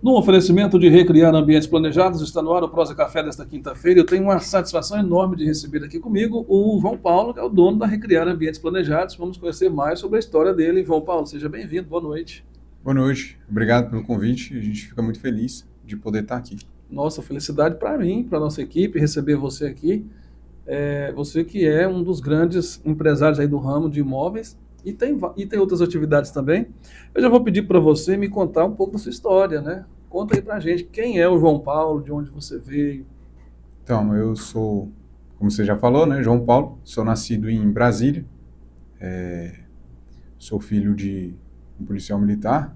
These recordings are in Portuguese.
No oferecimento de Recriar Ambientes Planejados, está no ar o Prosa Café desta quinta-feira. Eu tenho uma satisfação enorme de receber aqui comigo o João Paulo, que é o dono da Recriar Ambientes Planejados. Vamos conhecer mais sobre a história dele. João Paulo, seja bem-vindo, boa noite. Boa noite, obrigado pelo convite. A gente fica muito feliz de poder estar aqui. Nossa, felicidade para mim, para a nossa equipe, receber você aqui. Você que é um dos grandes empresários aí do ramo de imóveis e tem outras atividades também. Eu já vou pedir para você me contar um pouco da sua história, né? Conta aí pra gente quem é o João Paulo, de onde você veio. Então, eu sou, como você já falou, né, João Paulo, sou nascido em Brasília, sou filho de um policial militar,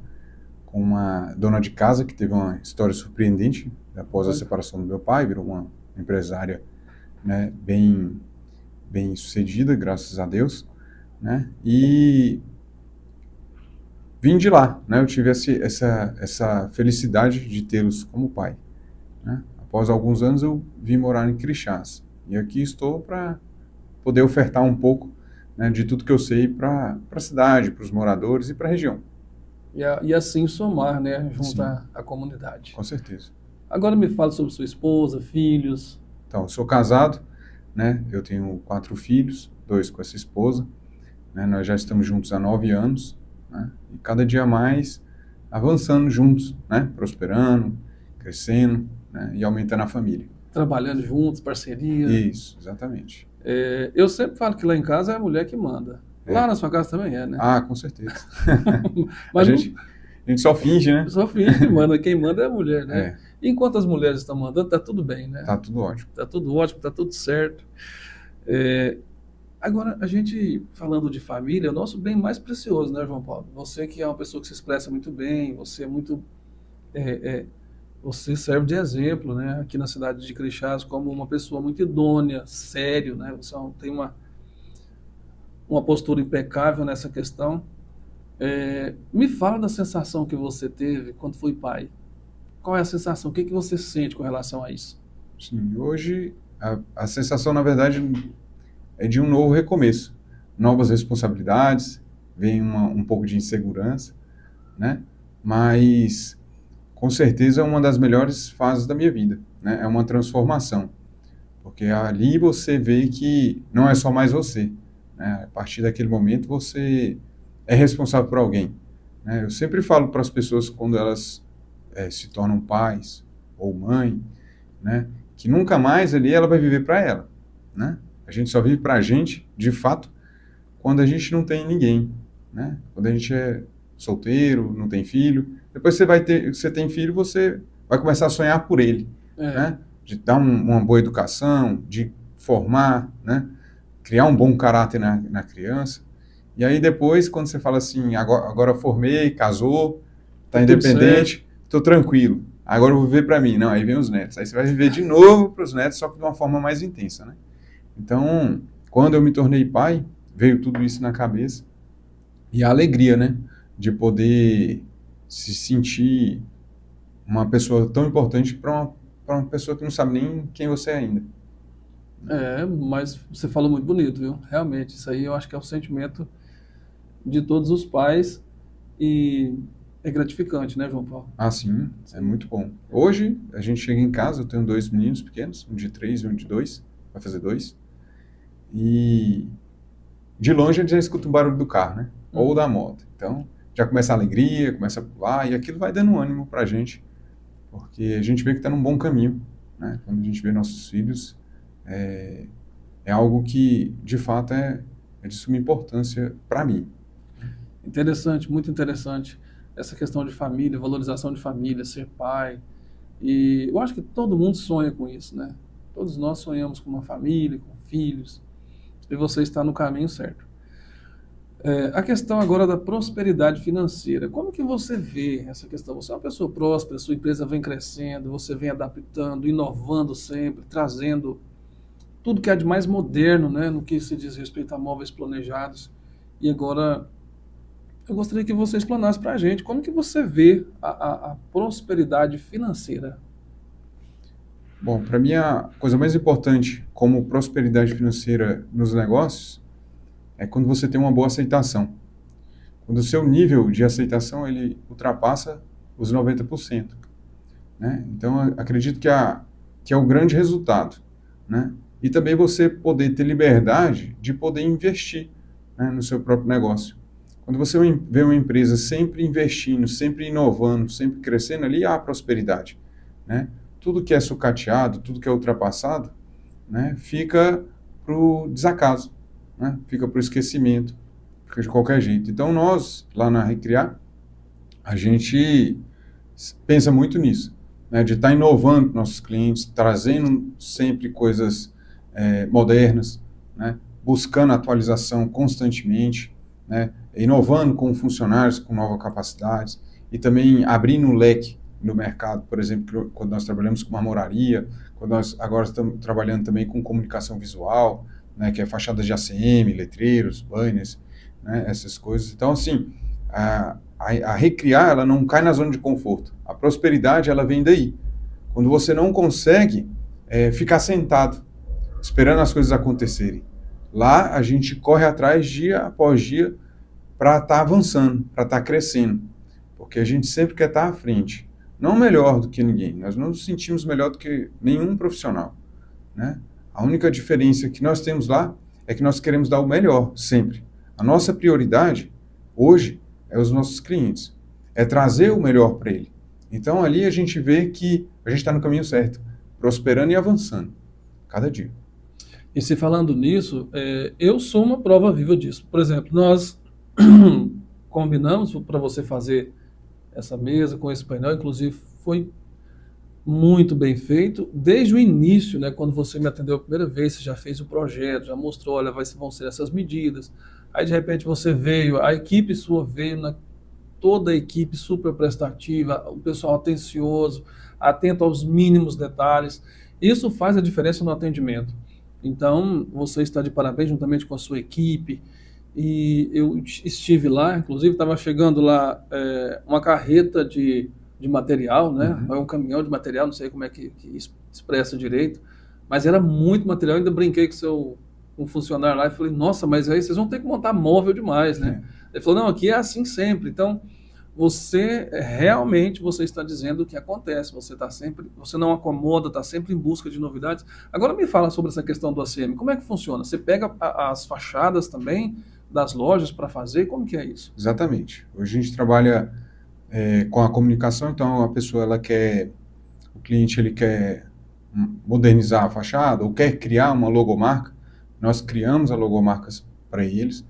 com uma dona de casa que teve uma história surpreendente após a Olha, separação do meu pai, virou uma empresária, né, bem sucedida, graças a Deus, né, e vim de lá, né, eu tive essa felicidade de tê-los como pai, né. Após alguns anos eu vim morar em Crixás, e aqui estou para poder ofertar um pouco, né, de tudo que eu sei para a cidade, para os moradores e para a região. e assim somar, né, junto Sim, à comunidade. com certeza. Agora me fala sobre sua esposa, filhos. Então, eu sou casado, né? Eu tenho 4 filhos, 2 com essa esposa, né? Nós já estamos juntos há 9 anos, né? E cada dia mais avançando juntos, né? Prosperando, crescendo, né? E aumentando a família. Trabalhando juntos, parceria. Isso, exatamente. Eu sempre falo que lá em casa é a mulher que manda. Lá É. na sua casa também é, né? Ah, com certeza. A Mas não, gente, a gente só finge, né? só finge que manda, quem manda é a mulher, né? É, Enquanto as mulheres estão mandando, tá tudo bem, né? tá tudo ótimo. Tá tudo ótimo, tá tudo certo. É, Agora, a gente falando de família, é o nosso bem mais precioso, né, João Paulo? Você que é uma pessoa que se expressa muito bem, você é muito. é, é, Você serve de exemplo, né, aqui na cidade de Crixás, como uma pessoa muito idônea, sério, né? Você tem uma postura impecável nessa questão. Me fala da sensação que você teve quando foi pai. Qual é a sensação? O que que você sente com relação a isso? Sim, hoje a sensação, na verdade, é de um novo recomeço. Novas responsabilidades, vem um pouco de insegurança, né? Mas, com certeza, é uma das melhores fases da minha vida, né? É uma transformação, porque ali você vê que não é só mais você, né? A partir daquele momento, você é responsável por alguém, né? Eu sempre falo para as pessoas quando elas se tornam pais ou mãe, né? Que nunca mais ali ela vai viver para ela, né? A gente só vive para a gente, de fato, quando a gente não tem ninguém, né? Quando a gente é solteiro, não tem filho, depois você tem filho, você vai começar a sonhar por ele, É, né? De dar uma boa educação, de formar, né? Criar um bom caráter na criança. E aí depois, quando você fala assim, agora formei, casou, tá está tudo certo. independente, estou tranquilo. Agora eu vou viver para mim. Não, aí vem os netos. Aí você vai viver de novo para os netos, só que de uma forma mais intensa, né? Então, quando eu me tornei pai, veio tudo isso na cabeça. E a alegria, né? De poder se sentir uma pessoa tão importante para uma pessoa que não sabe nem quem você é ainda. Mas você falou muito bonito, viu? Realmente, isso aí eu acho que é o sentimento de todos os pais e é gratificante, né, João Paulo? Ah, sim, é muito bom. Hoje, a gente chega em casa, eu tenho 2 meninos pequenos, um de 3 e um de 2, vai fazer 2. E de longe a gente já escuta o barulho do carro, né? Ou da Uhum. moto. Então, já começa a alegria, começa a pular, e aquilo vai dando um ânimo pra gente, porque a gente vê que está num bom caminho, né? Quando a gente vê nossos filhos, é, é algo que, de fato, é de suma importância para mim. Interessante, muito interessante. Essa questão de família, valorização de família, ser pai. E eu acho que todo mundo sonha com isso, né? Todos nós sonhamos com uma família, com filhos, e você está no caminho certo. A questão agora da prosperidade financeira. Como que você vê essa questão? Você é uma pessoa próspera, sua empresa vem crescendo, você vem adaptando, inovando sempre, trazendo tudo que há de mais moderno, né, no que se diz respeito a móveis planejados. E agora eu gostaria que você explanasse para a gente como que você vê a prosperidade financeira. Bom, para mim a coisa mais importante como prosperidade financeira nos negócios é quando você tem uma boa aceitação. Quando o seu nível de aceitação ele ultrapassa os 90%. né? Então, acredito que é o grande resultado, né? E também você poder ter liberdade de poder investir, né, no seu próprio negócio. Quando você vê uma empresa sempre investindo, sempre inovando, sempre crescendo, ali há prosperidade, né? Tudo que é sucateado, tudo que é ultrapassado, né, fica para o desacaso, né? Fica para o esquecimento, fica de qualquer jeito. Então, nós, lá na Recriar, a gente pensa muito nisso, né, de estar inovando com nossos clientes, trazendo sempre coisas modernas, né, buscando atualização constantemente, né, inovando com funcionários com novas capacidades e também abrindo um leque no mercado, por exemplo, quando nós trabalhamos com marmoraria, quando nós agora estamos trabalhando também com comunicação visual, né, que é fachadas de ACM, letreiros, banners, né, essas coisas. Então, assim, a Recriar, ela não cai na zona de conforto. A prosperidade, ela vem daí. Quando você não consegue ficar sentado, esperando as coisas acontecerem. Lá, a gente corre atrás dia após dia para estar avançando, para estar crescendo. Porque a gente sempre quer estar à frente. Não melhor do que ninguém. Nós não nos sentimos melhor do que nenhum profissional, né? A única diferença que nós temos lá é que nós queremos dar o melhor, sempre. A nossa prioridade, hoje, é os nossos clientes. É trazer o melhor para ele. Então, ali a gente vê que a gente está no caminho certo, prosperando e avançando, cada dia. E se falando nisso, eu sou uma prova viva disso. Por exemplo, nós combinamos para você fazer essa mesa com esse painel, inclusive foi muito bem feito. Desde o início, né, quando você me atendeu a primeira vez, você já fez o projeto, já mostrou, olha, vão ser essas medidas. Aí, de repente, você veio, a equipe sua veio, toda a equipe super prestativa, o pessoal atencioso, atento aos mínimos detalhes. Isso faz a diferença no atendimento. Então, você está de parabéns juntamente com a sua equipe. E eu estive lá, inclusive estava chegando lá uma carreta de material, né? Uhum. Um caminhão de material, não sei como é que expressa direito, mas era muito material. Eu ainda brinquei com um funcionário lá e falei, nossa, mas aí vocês vão ter que montar móvel demais, né? Ele falou, não, aqui é assim sempre. Então, você realmente você está dizendo o que acontece. Você não acomoda, está sempre em busca de novidades. Agora me fala sobre essa questão do ACM. Como é que funciona? Você pega as fachadas também das lojas para fazer? Como que é isso? Exatamente. Hoje a gente trabalha com a comunicação, então a pessoa o cliente ele quer modernizar a fachada ou quer criar uma logomarca, nós criamos a logomarca para eles,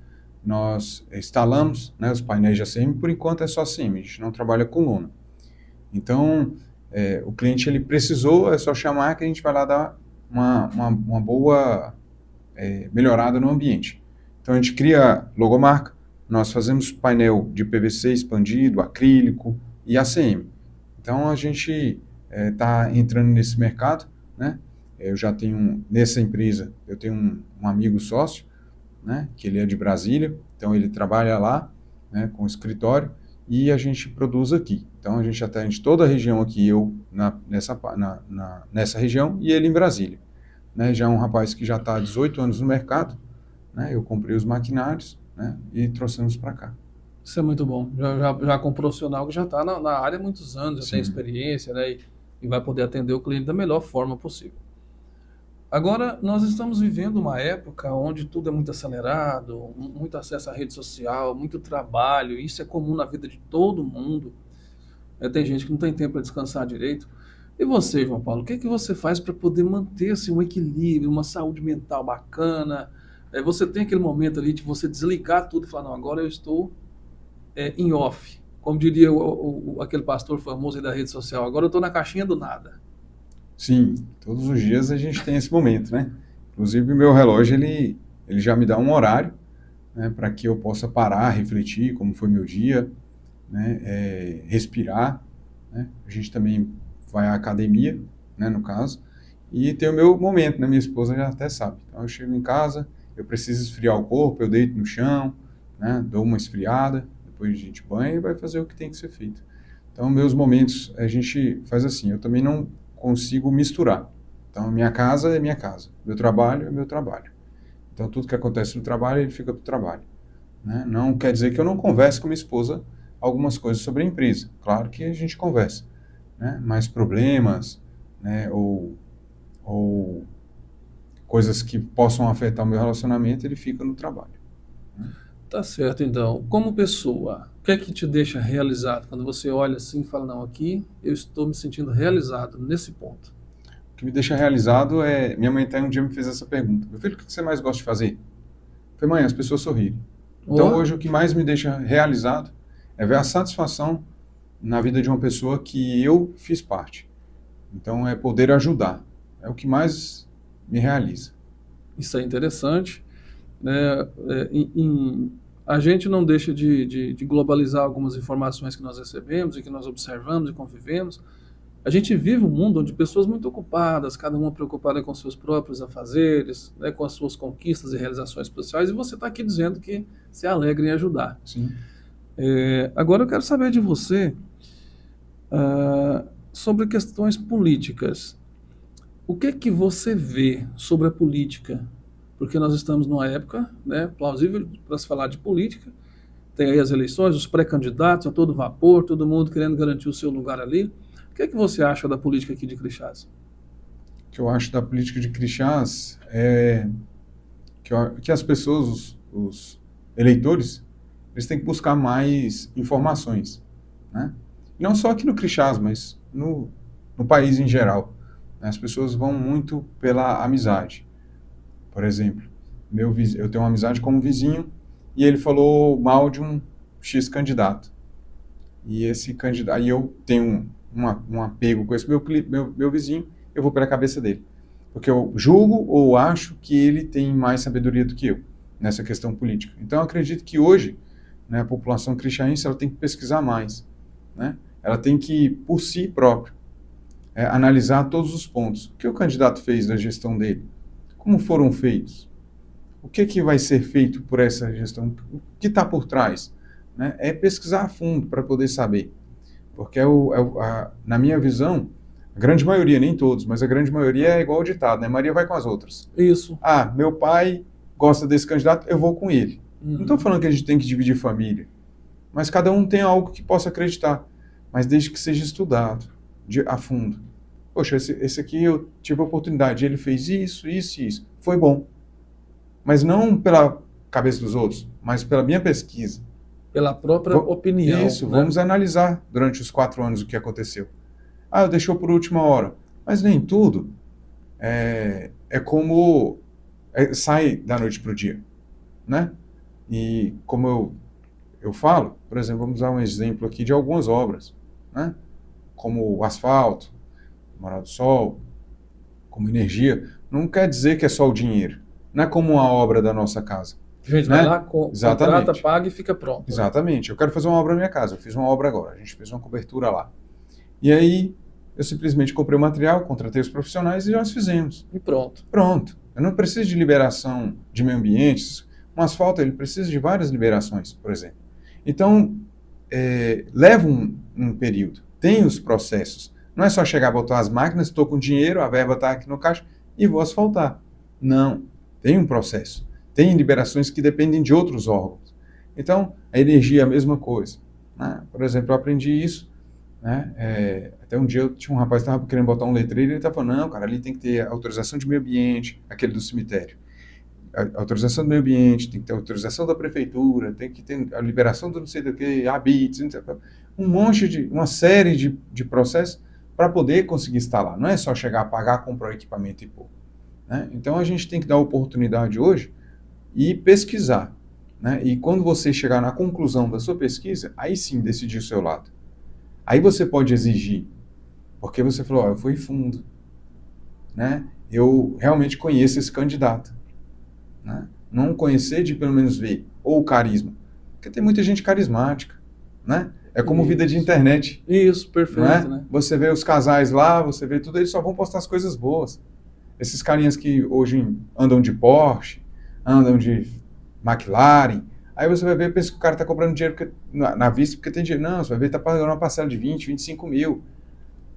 nós instalamos, né, os painéis de ACM, por enquanto é só ACM, a gente não trabalha com lona. Então, o cliente ele precisou, é só chamar que a gente vai lá dar uma boa melhorada no ambiente. Então a gente cria logomarca, nós fazemos painel de PVC expandido, acrílico e ACM. Então a gente está entrando nesse mercado, né? Eu já tenho, nessa empresa, eu tenho um amigo sócio, né? Que ele é de Brasília, então ele trabalha lá, né? Com o escritório e a gente produz aqui. Então a gente atende toda a região aqui, eu nessa região e ele em Brasília. Né? Já é um rapaz que já está há 18 anos no mercado, né? Eu comprei os maquinários, né? E trouxemos para cá. Isso é muito bom. Já com um profissional que já está na área há muitos anos, já tem Sim. experiência, né? E vai poder atender o cliente da melhor forma possível. Agora, nós estamos vivendo uma época onde tudo é muito acelerado, muito acesso à rede social, muito trabalho, isso é comum na vida de todo mundo. Tem gente que não tem tempo para descansar direito. E você, João Paulo, o que você faz para poder manter assim, um equilíbrio, uma saúde mental bacana? Você tem aquele momento ali de você desligar tudo e falar, não, agora eu estou em off. Como diria aquele pastor famoso aí da rede social, agora eu estou na caixinha do nada. Sim, todos os dias a gente tem esse momento, né? Inclusive o meu relógio, ele já me dá um horário, né, para que eu possa parar, refletir como foi meu dia, né, respirar, né? A gente também vai à academia, né, no caso, e tem o meu momento, né? Minha esposa já até sabe. Então eu chego em casa, eu preciso esfriar o corpo, eu deito no chão, né, dou uma esfriada, depois a gente banha e vai fazer o que tem que ser feito. Então meus momentos a gente faz assim, eu também não consigo misturar. Então minha casa é minha casa, meu trabalho é meu trabalho. Então tudo que acontece no trabalho, ele fica para o trabalho, né? Não quer dizer que eu não converse com minha esposa algumas coisas sobre a empresa. Claro que a gente conversa, né, mais problemas, né, ou coisas que possam afetar o meu relacionamento, ele fica no trabalho. Tá certo, então. Como pessoa, o que é que te deixa realizado? Quando você olha assim e fala, não, aqui eu estou me sentindo realizado nesse ponto. O que me deixa realizado é... Minha mãe até um dia me fez essa pergunta. Meu filho, o que você mais gosta de fazer? Eu falei, mãe, as pessoas sorrirem. Então, Ó, hoje, o que mais me deixa realizado é ver a satisfação na vida de uma pessoa que eu fiz parte. Então, é poder ajudar. É o que mais me realiza. isso é interessante, né? A gente não deixa de globalizar algumas informações que nós recebemos e que nós observamos e convivemos. A gente vive um mundo onde pessoas muito ocupadas, cada uma preocupada com seus próprios afazeres, né, com as suas conquistas e realizações pessoais, e você está aqui dizendo que se alegra em ajudar. Sim. Agora eu quero saber de você sobre questões políticas. O que que você vê sobre a política? Porque nós estamos numa época, né, plausível para se falar de política. Tem aí as eleições, os pré-candidatos a todo vapor, todo mundo querendo garantir o seu lugar ali. O que é que você acha da política aqui de Crixás? O que eu acho da política de Crixás é que as pessoas, os eleitores, eles têm que buscar mais informações, né? E não só aqui no Crixás, mas no país em geral. As pessoas vão muito pela amizade. Por exemplo, eu tenho uma amizade com um vizinho e ele falou mal de um X candidato. E esse candidato, aí eu tenho um apego com esse meu vizinho, eu vou pela cabeça dele. Porque eu julgo ou acho que ele tem mais sabedoria do que eu nessa questão política. Então eu acredito que hoje, né, a população crixaense ela tem que pesquisar mais, né? Ela tem que, por si próprio, analisar todos os pontos. O que o candidato fez da gestão dele? Como foram feitos? O que vai ser feito por essa gestão? O que está por trás? Né? É pesquisar a fundo para poder saber. Porque, na minha visão, a grande maioria, nem todos, mas a grande maioria é igual ao ditado, né? Maria vai com as outras. Isso. Ah, meu pai gosta desse candidato, eu vou com ele. Não estou falando que a gente tem que dividir família, mas cada um tem algo que possa acreditar, mas desde que seja estudado a fundo. Poxa, esse aqui eu tive a oportunidade, ele fez isso, isso e isso. Foi bom. Mas não pela cabeça dos outros, mas pela minha pesquisa. Pela própria opinião. Isso, né? Vamos analisar durante os 4 anos o que aconteceu. Ah, deixou por última hora. Mas nem tudo como sai da noite para o dia, né? E como eu falo, por exemplo, vamos dar um exemplo aqui de algumas obras, né? Como o asfalto, Moral do Sol, como energia, não quer dizer que é só o dinheiro. Não é como uma obra da nossa casa. A gente né? vai lá, contrata, paga e fica pronto. Exatamente. Eu quero fazer uma obra na minha casa. Eu fiz uma obra agora. A gente fez uma cobertura lá. E aí, eu simplesmente comprei o material, contratei os profissionais e nós fizemos. E pronto. Pronto. Eu não preciso de liberação de meio ambiente. Um asfalto, ele precisa de várias liberações, por exemplo. Então, leva um período. Tem os processos. Não é só chegar, botar as máquinas, estou com dinheiro, a verba está aqui no caixa e vou asfaltar. Não. Tem um processo. Tem liberações que dependem de outros órgãos. Então, a energia é a mesma coisa. Né? Por exemplo, eu aprendi isso. Né? Até um dia eu tinha um rapaz que estava querendo botar um letreiro e ele estava falando, não, cara, ali tem que ter autorização de meio ambiente, aquele do cemitério. A autorização do meio ambiente, tem que ter autorização da prefeitura, tem que ter a liberação do não sei do que, habites, uma série de processos para poder conseguir instalar. Não é só chegar, pagar, comprar o equipamento e pôr. Né? Então a gente tem que dar a oportunidade hoje e pesquisar. Né? E quando você chegar na conclusão da sua pesquisa, aí sim decidir o seu lado. Aí você pode exigir, porque você falou, eu fui fundo. Né? Eu realmente conheço esse candidato. Né? Não conhecer de pelo menos ver, ou o carisma. Porque tem muita gente carismática. Né? É como Isso. Vida de internet. Isso, perfeito. Né? Você vê os casais lá, você vê tudo, eles só vão postar as coisas boas. Esses carinhas que hoje andam de Porsche, andam de McLaren, aí você vai ver, pensa que o cara está cobrando dinheiro na vista porque tem dinheiro. Não, você vai ver que está pagando uma parcela de 20, 25 mil.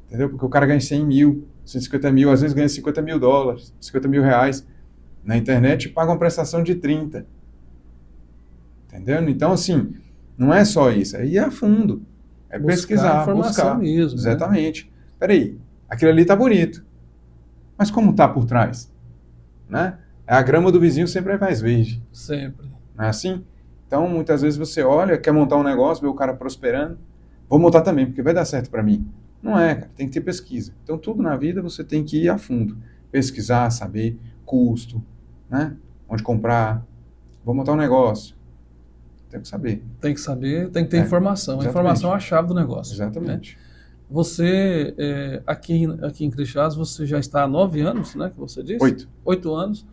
Entendeu? Porque o cara ganha 100 mil, 150 mil, às vezes ganha 50 mil dólares, 50 mil reais. Na internet paga uma prestação de 30. Entendeu? Então, assim, não é só isso. Aí é a fundo. É Buscar pesquisar, informação buscar. mesmo, né? Exatamente. Peraí, aquilo ali tá bonito. Mas como tá por trás? Né? A grama do vizinho sempre é mais verde. Sempre. Não é assim? Então, muitas vezes você olha, quer montar um negócio, vê o cara prosperando. Vou montar também, porque vai dar certo para mim. Não é, cara. Tem que ter pesquisa. Então, tudo na vida você tem que ir a fundo. Pesquisar, saber custo, né? Onde comprar. Vou montar um negócio. Tem que saber. Tem que saber, tem que ter É, informação. A informação é a chave do negócio. Né? Exatamente. Você, aqui em Crixás, você já está há 9 anos, né, que você disse? 8. 8 anos.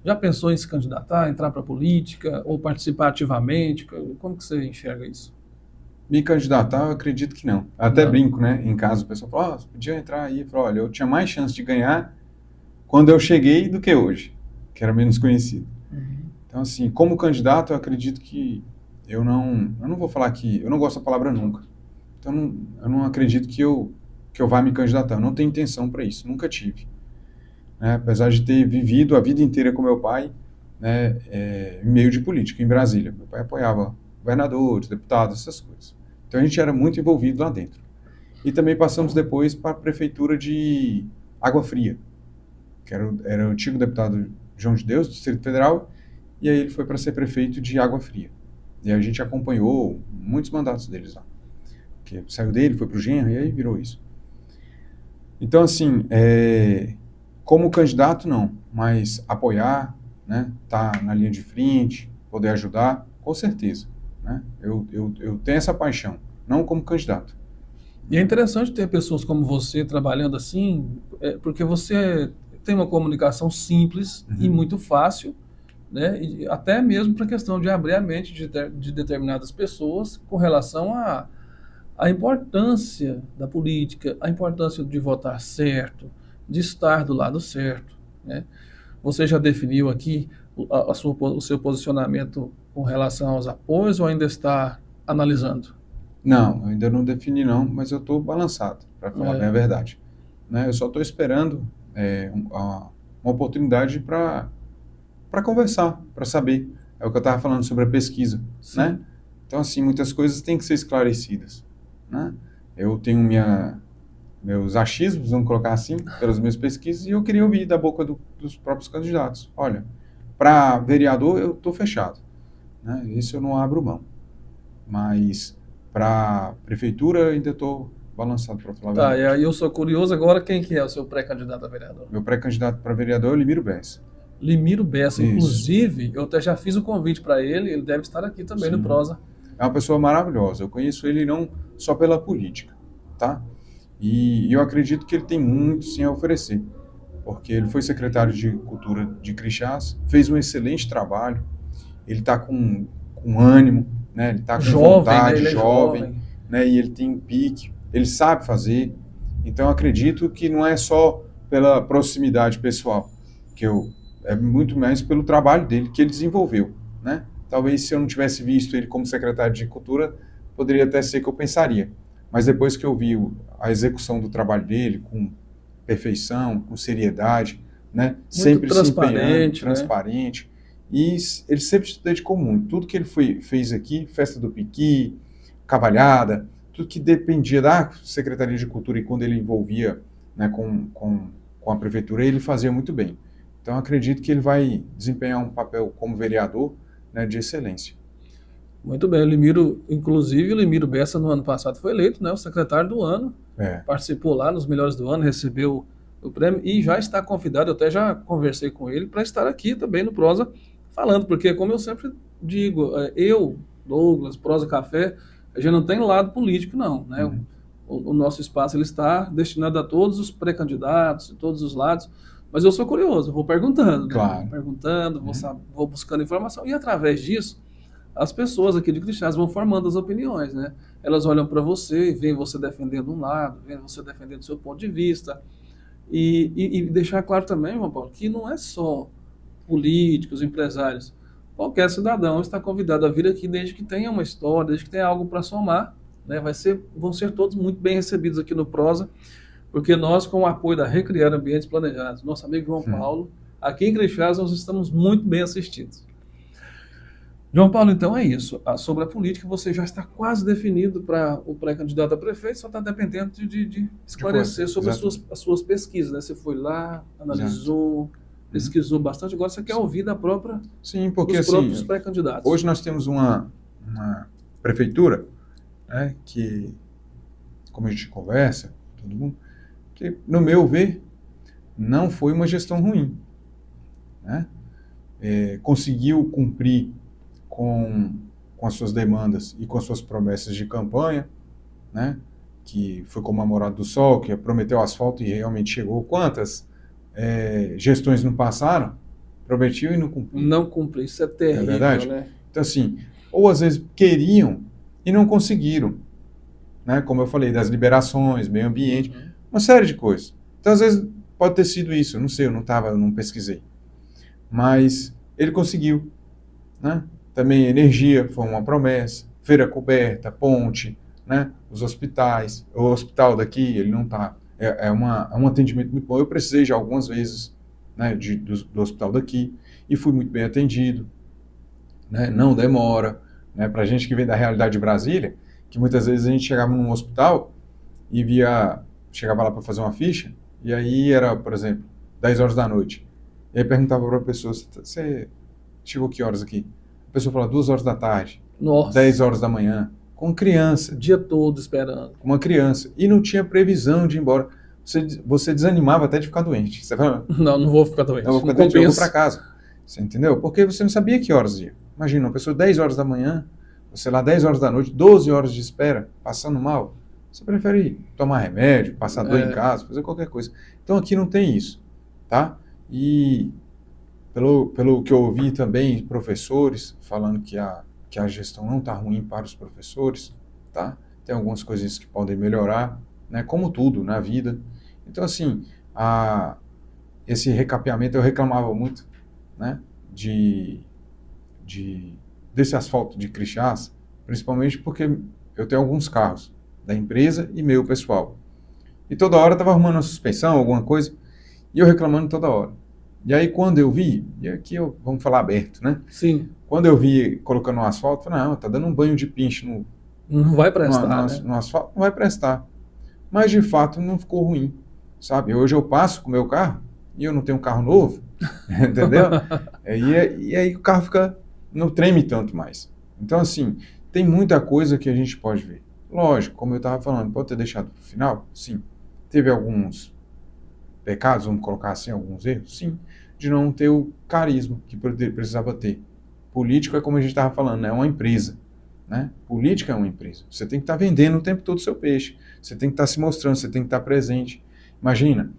Já pensou em se candidatar, entrar para a política ou participar ativamente? Como que você enxerga isso? Me candidatar, eu acredito que não. Até Não. brinco, né? Em casa, o pessoal fala, você podia entrar aí. Eu falo, olha, eu tinha mais chance de ganhar quando eu cheguei do que hoje, que era menos conhecido. Uhum. Então, assim, como candidato, eu acredito que eu não vou falar que, eu não gosto da palavra nunca. Então, eu não acredito que eu vá me candidatar. Eu não tenho intenção para isso, nunca tive. Né? Apesar de ter vivido a vida inteira com meu pai, né, em meio de política, em Brasília. Meu pai apoiava governadores, deputados, essas coisas. Então, a gente era muito envolvido lá dentro. E também passamos depois para a prefeitura de Água Fria, que era o antigo deputado João de Deus, do Distrito Federal, e aí ele foi para ser prefeito de Água Fria. E aí a gente acompanhou muitos mandatos deles lá. Que saiu dele, foi para o Genro, e aí virou isso. Então, assim, como candidato, não, mas apoiar, né, tá na linha de frente, poder ajudar, com certeza. Né? Eu tenho essa paixão, não como candidato. E é interessante ter pessoas como você trabalhando assim, porque você tem uma comunicação simples e muito fácil, né? E até mesmo para a questão de abrir a mente de determinadas pessoas com relação à importância da política, a importância de votar certo, de estar do lado certo, né? Você já definiu aqui o seu posicionamento com relação aos apoios ou ainda está analisando? Não, eu ainda não defini não, mas eu estou balançado, para falar bem a verdade. Né? Eu só estou esperando uma oportunidade para conversar, para saber. É o que eu estava falando sobre a pesquisa. Né? Então, assim, muitas coisas têm que ser esclarecidas. Né? Eu tenho meus achismos, vamos colocar assim, pelas minhas pesquisas, e eu queria ouvir da boca dos próprios candidatos. Olha, para vereador eu estou fechado. Né? Isso eu não abro mão. Mas para prefeitura eu ainda estou balançado, para falar a verdade. Tá, e aí eu sou curioso agora, quem que é o seu pré-candidato a vereador? Meu pré-candidato para vereador é o Limiro Bessa. Limiro Bessa, Isso. inclusive, eu até já fiz o convite para ele deve estar aqui também no Prosa. É uma pessoa maravilhosa, eu conheço ele não só pela política, tá? E eu acredito que ele tem muito sim a oferecer, porque ele foi secretário de Cultura de Crixás, fez um excelente trabalho, ele está com ânimo, né? Ele está com vontade, né? Ele é jovem. Né? E ele tem um pique, ele sabe fazer. Então eu acredito que não é só pela proximidade pessoal, é muito mais pelo trabalho dele que ele desenvolveu, né? Talvez se eu não tivesse visto ele como secretário de Cultura, poderia até ser que eu pensaria. Mas depois que eu vi a execução do trabalho dele com perfeição, com seriedade, né? Muito sempre transparente, se empenhando, né? transparente. E ele sempre se dedicou muito. Tudo que ele fez aqui, Festa do Piqui, Cavalhada, tudo que dependia da Secretaria de Cultura e quando ele envolvia, né, com a prefeitura, ele fazia muito bem. Então acredito que ele vai desempenhar um papel como vereador, né, de excelência. Muito bem, inclusive o Limiro Bessa no ano passado foi eleito, né, o secretário do ano, participou lá nos Melhores do Ano, recebeu o prêmio e já está convidado, eu até já conversei com ele para estar aqui também no Prosa falando, porque como eu sempre digo, eu, Douglas, Prosa Café, a gente não tem lado político não, né? O nosso espaço ele está destinado a todos os pré-candidatos, todos os lados, mas eu sou curioso, vou perguntando, né? Claro. Vou perguntando, vou buscando informação e através disso as pessoas aqui de Crixás vão formando as opiniões, né? Elas olham para você e veem você defendendo um lado, veem você defendendo o seu ponto de vista. E deixar claro também, João Paulo, que não é só políticos, empresários. Qualquer cidadão está convidado a vir aqui desde que tenha uma história, desde que tenha algo para somar. Né? Vão ser todos muito bem recebidos aqui no Prosa, porque nós, com o apoio da Recriar Ambientes Planejados, nosso amigo João Paulo, aqui em Crixás nós estamos muito bem assistidos. João Paulo, então é isso. Sobre a política, você já está quase definido para o pré-candidato a prefeito, só está dependendo de esclarecer sobre Exato. as suas pesquisas, né? Você foi lá, Exato. analisou, pesquisou bastante, agora você quer ouvir Sim, porque dos próprios assim, pré-candidatos. hoje nós temos uma prefeitura, né, que, como a gente conversa, todo mundo, que, no meu ver, não foi uma gestão ruim, né? Conseguiu cumprir com, com as suas demandas e com as suas promessas de campanha, né? Que foi como a Morada do Sol, que prometeu asfalto e realmente chegou. Quantas gestões não passaram? Prometiu e não cumpriu. Não cumprir, isso é Não é terrível, verdade? né? Então, assim, ou às vezes queriam e não conseguiram, né? Como eu falei, das liberações, meio ambiente, uma série de coisas. Então, às vezes, pode ter sido isso, eu não sei, eu não pesquisei. Mas ele conseguiu, né? Também energia foi uma promessa, feira coberta, ponte, né? Os hospitais, o hospital daqui, ele não está, é um atendimento muito bom. Eu precisei já algumas vezes, né, do hospital daqui e fui muito bem atendido, né? Não demora, né? Para gente que vem da realidade de Brasília, que muitas vezes a gente chegava num hospital e chegava lá para fazer uma ficha, e aí era, por exemplo, 10 horas da noite. E aí perguntava para a pessoa, você chegou que horas aqui? A pessoa falava 2 horas da tarde, Nossa, 10 horas da manhã, com o criança, dia todo esperando. com uma criança, e não tinha previsão de ir embora. Você desanimava até de ficar doente. Você fala, Não, não vou ficar doente, eu vou não ficar doente, eu vou para compensa. casa. Você entendeu? Porque você não sabia que horas ia. Imagina, uma pessoa 10 horas da manhã, você lá 10 horas da noite, 12 horas de espera, passando mal. Você prefere tomar remédio, passar dor em casa, fazer qualquer coisa. Então aqui não tem isso, tá? E pelo que eu ouvi também, professores falando que a gestão não está ruim para os professores, tá? Tem algumas coisas que podem melhorar, né? Como tudo na vida. Então, assim, esse recapeamento eu reclamava muito, né? Desse asfalto de Crixás, principalmente porque eu tenho alguns carros da empresa e meu pessoal. E toda hora eu estava arrumando uma suspensão, alguma coisa, e eu reclamando toda hora. E aí quando eu vi, e aqui vamos falar aberto, né? Sim, Quando eu vi colocando um asfalto, eu falei, não, tá dando um banho de pinche não vai prestar, né? no asfalto, não vai prestar. Mas de fato não ficou ruim, sabe? Hoje eu passo com o meu carro e eu não tenho um carro novo, entendeu? E aí o carro não treme tanto mais. Então, assim, tem muita coisa que a gente pode ver. Lógico, como eu estava falando, pode ter deixado para o final? Sim. Teve alguns pecados, vamos colocar assim, alguns erros? Sim. De não ter o carisma que precisava ter. Político é como a gente estava falando, né? É uma empresa. Né? Política é uma empresa. Você tem que estar vendendo o tempo todo o seu peixe. Você tem que estar se mostrando, você tem que estar presente. Imagina,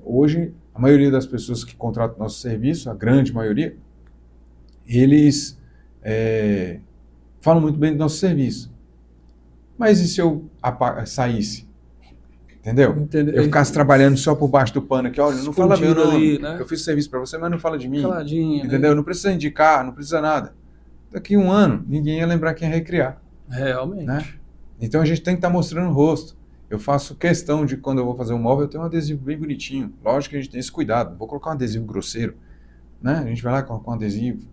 hoje, a maioria das pessoas que contratam nosso serviço, a grande maioria, eles falam muito bem do nosso serviço. Mas e se eu saísse? Entendeu? Eu ficasse trabalhando só por baixo do pano aqui, olha, não fala meu nome, ali, né? eu fiz serviço para você, mas não fala de mim. Caladinha, Entendeu? né? Não precisa indicar, não precisa nada. Daqui a um ano, ninguém ia lembrar quem é Recriar. Realmente. Né? Então a gente tem que estar mostrando o rosto. Eu faço questão de, quando eu vou fazer um móvel, eu tenho um adesivo bem bonitinho. Lógico que a gente tem esse cuidado. Não vou colocar um adesivo grosseiro. Né? A gente vai lá com um adesivo.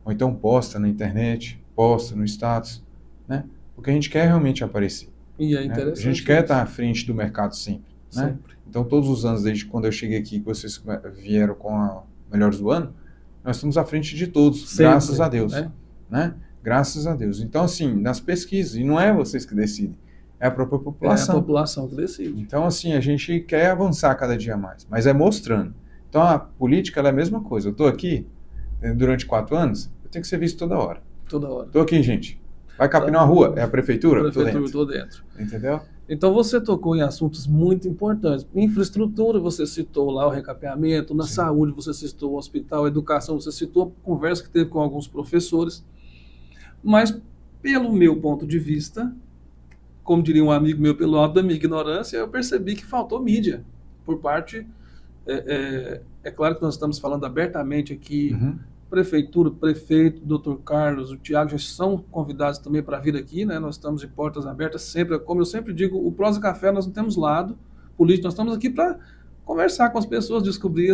Ou então posta na internet, posta no status. Né? Porque a gente quer realmente aparecer. E é Né? interessante. A gente quer estar à frente do mercado sempre. Né? Sempre. Então todos os anos, desde quando eu cheguei aqui, que vocês vieram com a Melhores do Ano, nós estamos à frente de todos, sempre, graças a Deus. Né? Graças a Deus. Então, assim, nas pesquisas, e não é vocês que decidem, é a própria população. É a população que decide. Então, assim, a gente quer avançar cada dia mais, mas é mostrando. Então, a política ela é a mesma coisa. Eu estou aqui durante 4 anos, eu tenho que ser visto toda hora. Toda hora. Estou aqui, gente. Vai capinar uma rua? É a prefeitura? Estou dentro. Entendeu? Então, você tocou em assuntos muito importantes. Infraestrutura, você citou lá o recapeamento. Na saúde, você citou o hospital. Educação, você citou a conversa que teve com alguns professores. Mas, pelo meu ponto de vista, como diria um amigo meu, pelo alto da minha ignorância, eu percebi que faltou mídia por parte... É claro que nós estamos falando abertamente aqui, prefeitura, prefeito, doutor Carlos, o Tiago já são convidados também para vir aqui, né? Nós estamos de portas abertas sempre, como eu sempre digo, o Prosa Café nós não temos lado político, nós estamos aqui para conversar com as pessoas, descobrir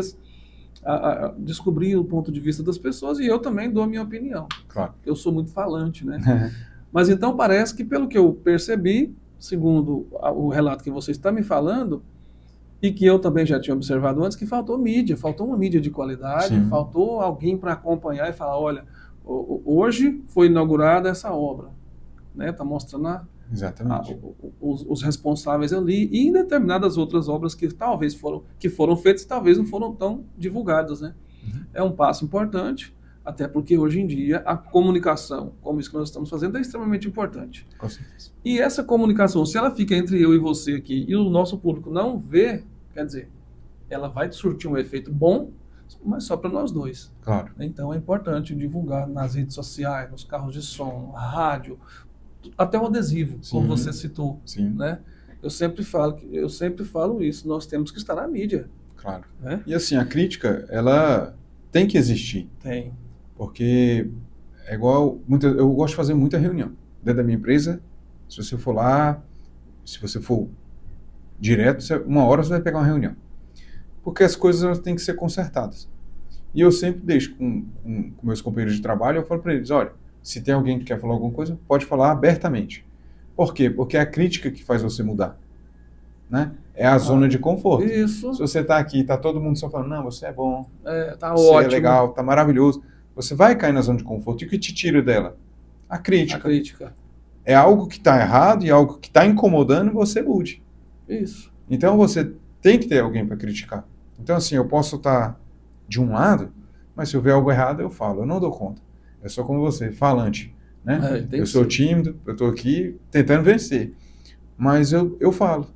descobrir o ponto de vista das pessoas e eu também dou a minha opinião. Claro. Eu sou muito falante, né? Mas então parece que, pelo que eu percebi, segundo o relato que você está me falando, e que eu também já tinha observado antes, que faltou mídia, faltou uma mídia de qualidade, Sim. faltou alguém para acompanhar e falar, olha, hoje foi inaugurada essa obra, né? Está mostrando Exatamente. os responsáveis ali e em determinadas outras obras que talvez foram feitas, talvez não foram tão divulgadas, né? Uhum. É um passo importante, até porque hoje em dia a comunicação, como isso que nós estamos fazendo, é extremamente importante. Com certeza. E essa comunicação, se ela fica entre eu e você aqui e o nosso público não vê, quer dizer, ela vai surtir um efeito bom, mas só para nós dois. Claro. Então é importante divulgar nas redes sociais, nos carros de som, rádio, até o adesivo, Sim. como você citou. Sim. Né? Eu sempre falo isso, nós temos que estar na mídia. Claro. Né? E assim, a crítica, ela tem que existir. Tem. Porque é igual, eu gosto de fazer muita reunião dentro da minha empresa. Se você for lá, se você for direto, uma hora você vai pegar uma reunião. Porque as coisas elas têm que ser consertadas. E eu sempre deixo com meus companheiros de trabalho, eu falo para eles, olha, se tem alguém que quer falar alguma coisa, pode falar abertamente. Por quê? Porque é a crítica que faz você mudar. Né? É a zona de conforto. Isso. Se você está aqui, está todo mundo só falando, não, você é bom, tá você ótimo. é legal, está maravilhoso. Você vai cair na zona de conforto. E o que te tira dela? A crítica. A crítica. É algo que está errado e algo que está incomodando, você mude. Isso. Então você tem que ter alguém para criticar. Então assim, eu posso estar de um lado, mas se eu ver algo errado, eu falo. Eu não dou conta. Eu sou como você, falante. Né? Eu sou tímido, eu estou aqui tentando vencer. Mas eu falo.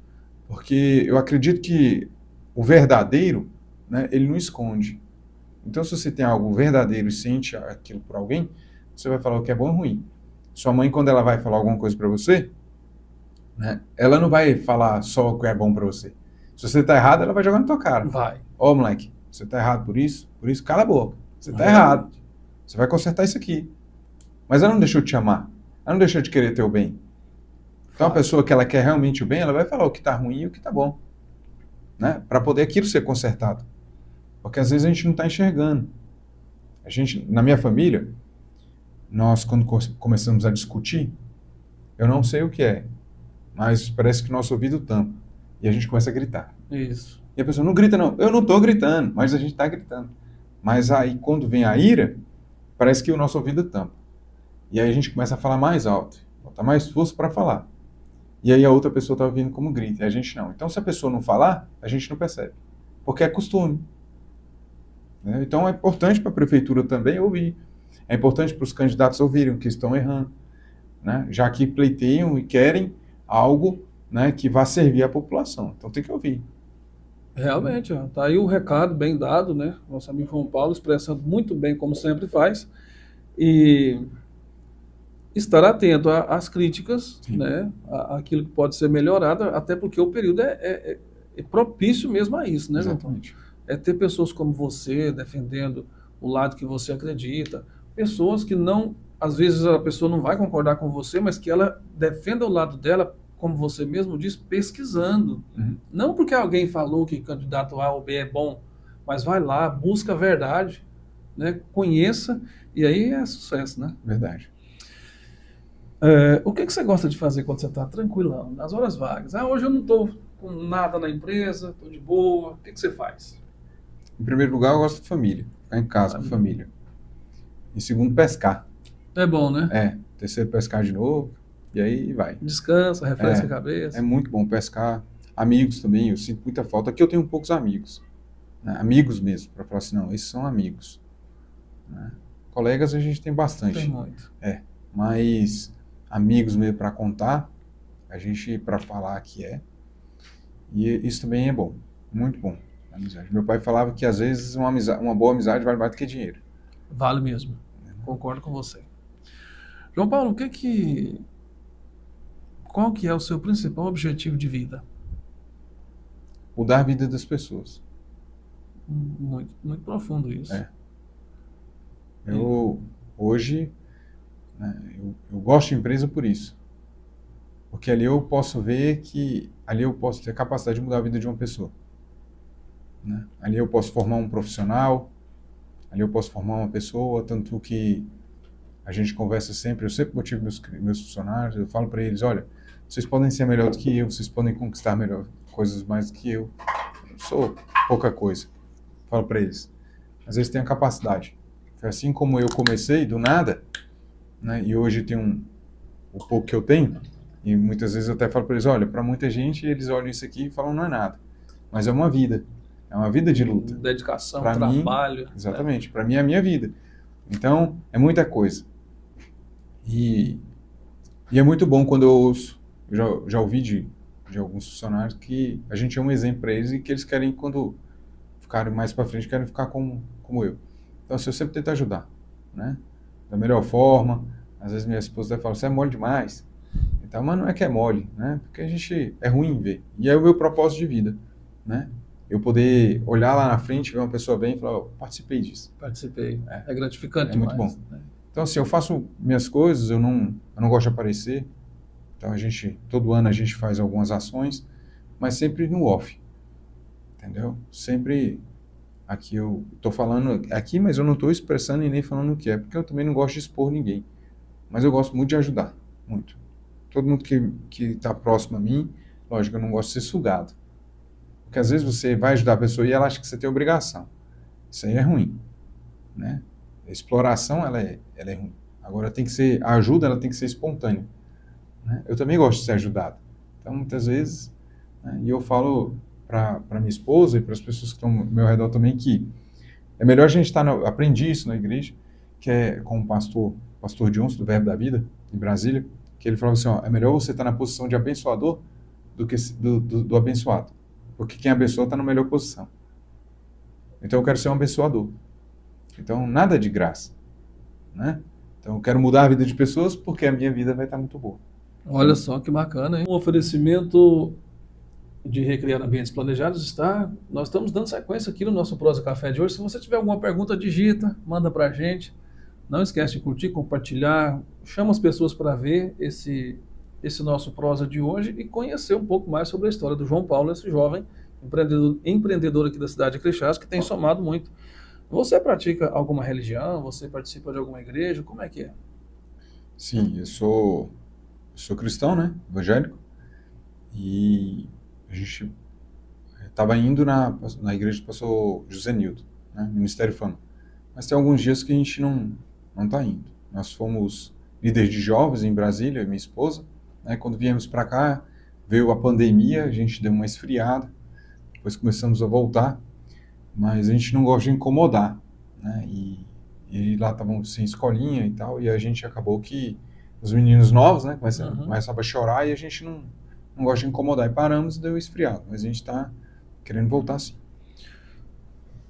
Porque eu acredito que o verdadeiro, né, ele não esconde. Então, se você tem algo verdadeiro e sente aquilo por alguém, você vai falar o que é bom ou ruim. Sua mãe, quando ela vai falar alguma coisa para você, né, ela não vai falar só o que é bom para você. Se você tá errado, ela vai jogar na tua cara. Vai. Ó, moleque, você tá errado por isso, cala a boca. Você tá errado. Você vai consertar isso aqui. Mas ela não deixou de te amar. Ela não deixou de querer teu bem. Então, a pessoa que ela quer realmente o bem, ela vai falar o que tá ruim e o que tá bom. Né? Para poder aquilo ser consertado. Porque às vezes a gente não está enxergando. Na minha família, nós quando começamos a discutir, eu não sei o que é, mas parece que nosso ouvido tampa. E a gente começa a gritar. Isso. E a pessoa não grita não. Eu não estou gritando, mas a gente está gritando. Mas aí quando vem a ira, parece que o nosso ouvido tampa. E aí a gente começa a falar mais alto, botar mais força para falar. E aí a outra pessoa está ouvindo como grita, e a gente não. Então se a pessoa não falar, a gente não percebe. Porque é costume. Então é importante para a prefeitura também ouvir. É importante para os candidatos ouvirem o que estão errando. Né? Já que pleiteiam e querem algo, né, que vá servir à população. Então tem que ouvir. Realmente, tá aí o recado bem dado, né? Nosso amigo João Paulo expressando muito bem, como sempre faz. E estar atento às críticas, né? Aquilo que pode ser melhorado, até porque o período é propício mesmo a isso, né, Exatamente. É ter pessoas como você defendendo o lado que você acredita, pessoas que não, às vezes a pessoa não vai concordar com você, mas que ela defenda o lado dela, como você mesmo diz, pesquisando. Uhum. Não porque alguém falou que candidato A ou B é bom, mas vai lá, busca a verdade, né? Conheça, e aí é sucesso, né? Verdade. O que você gosta de fazer quando você está tranquilão, nas horas vagas? Hoje eu não estou com nada na empresa, estou de boa. O que você faz? Em primeiro lugar, eu gosto de família. Ficar em casa com família. Em segundo, pescar. É bom, né? Terceiro, pescar de novo. E aí vai. Descansa, refresca a cabeça. É muito bom pescar. Amigos também, eu sinto muita falta. Aqui eu tenho poucos amigos. Né? Amigos mesmo, para falar assim, não, esses são amigos. Né? Colegas a gente tem bastante. Tem muito. Mas amigos mesmo para contar, a gente para falar que é. E isso também é bom. Muito bom. Amizade. Meu pai falava que às vezes uma boa amizade vale mais do que dinheiro. Vale mesmo. Concordo com você. João Paulo, qual que é o seu principal objetivo de vida? Mudar a vida das pessoas. Muito, muito profundo isso. Hoje, né, eu gosto de empresa por isso. Porque ali eu posso ver que ali eu posso ter a capacidade de mudar a vida de uma pessoa. né? Ali eu posso formar um profissional, ali eu posso formar uma pessoa, tanto que a gente conversa sempre, eu sempre motivo meus funcionários, eu falo para eles, olha, vocês podem ser melhor do que eu, vocês podem conquistar melhor coisas mais do que eu sou pouca coisa, falo para eles. Às vezes tem a capacidade. Assim como eu comecei do nada, né, e hoje tenho o pouco que eu tenho, e muitas vezes eu até falo para eles, olha, para muita gente eles olham isso aqui e falam não é nada, mas é uma vida de luta. Dedicação, Para mim, trabalho. exatamente, para mim é a minha vida. Então, é muita coisa. E é muito bom quando eu ouço, eu já ouvi de alguns funcionários que a gente é um exemplo para eles e que eles querem, quando ficarem mais para frente, querem ficar como eu. Então, assim, eu sempre tento ajudar, né? Da melhor forma. Às vezes minha esposa até fala, você é mole demais. Então, mas não é que é mole, né? Porque a gente é ruim ver. E é o meu propósito de vida, né? Eu poder olhar lá na frente, ver uma pessoa bem e falar, oh, participei disso. Participei. É gratificante É muito demais. bom. Né? Então, assim, eu faço minhas coisas, eu não gosto de aparecer. Então, todo ano a gente faz algumas ações, mas sempre no off, entendeu? Sempre aqui eu estou falando aqui, mas eu não estou expressando e nem falando o que é, porque eu também não gosto de expor ninguém. Mas eu gosto muito de ajudar, muito. Todo mundo que está próximo a mim, lógico, eu não gosto de ser sugado. Porque às vezes você vai ajudar a pessoa e ela acha que você tem obrigação. Isso aí é ruim, né? A exploração, ela é ruim. Agora a ajuda, ela tem que ser espontânea, né? Eu também gosto de ser ajudado. Então, muitas vezes, né, e eu falo para minha esposa e para as pessoas que estão ao meu redor também que é melhor a gente estar, aprendi isso na igreja, que é com o pastor Johnson, do Verbo da Vida, em Brasília, que ele falava assim, ó, é melhor você estar na posição de abençoador do que do abençoado, porque quem abençoa está na melhor posição. Então eu quero ser um abençoador. Então nada de graça, né? Então eu quero mudar a vida de pessoas porque a minha vida vai estar muito boa. Olha só que bacana, hein? Um oferecimento de Recriar Ambientes Planejados está... Nós estamos dando sequência aqui no nosso Prosa Café de hoje. Se você tiver alguma pergunta, digita, manda para a gente. Não esquece de curtir, compartilhar, chama as pessoas para ver esse nosso prosa de hoje e conhecer um pouco mais sobre a história do João Paulo, esse jovem empreendedor aqui da cidade de Crixás, que tem somado muito. Você pratica alguma religião? Você participa de alguma igreja? Como é que é? Sim, eu sou cristão, né? Evangélico. E a gente estava indo na igreja do pastor José Nilton, né? Ministério Fama. Mas tem alguns dias que a gente não está indo. Nós fomos líderes de jovens em Brasília, eu e minha esposa, né? Quando viemos para cá, veio a pandemia, a gente deu uma esfriada, depois começamos a voltar, mas a gente não gosta de incomodar, né? E lá estavam sem escolinha e tal, e a gente acabou que os meninos novos, né, começavam a chorar e a gente não gosta de incomodar. E paramos e deu esfriado, mas a gente está querendo voltar sim.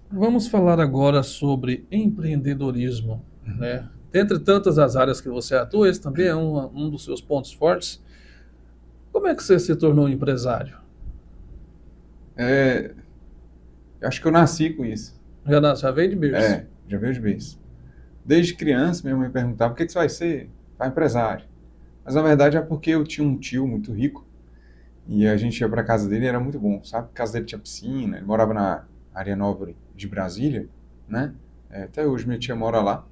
Vamos falar agora sobre empreendedorismo, né? Dentre tantas as áreas que você atua, esse também é um dos seus pontos fortes. Como é que você se tornou empresário? Eu acho que eu nasci com isso. Já veio de berço? Já veio de vez. Desde criança, minha mãe perguntava, o que você vai ser? Vai empresário. Mas na verdade é porque eu tinha um tio muito rico e a gente ia para casa dele e era muito bom, sabe? A casa dele tinha piscina, ele morava na área nobre de Brasília, né? Até hoje minha tia mora lá,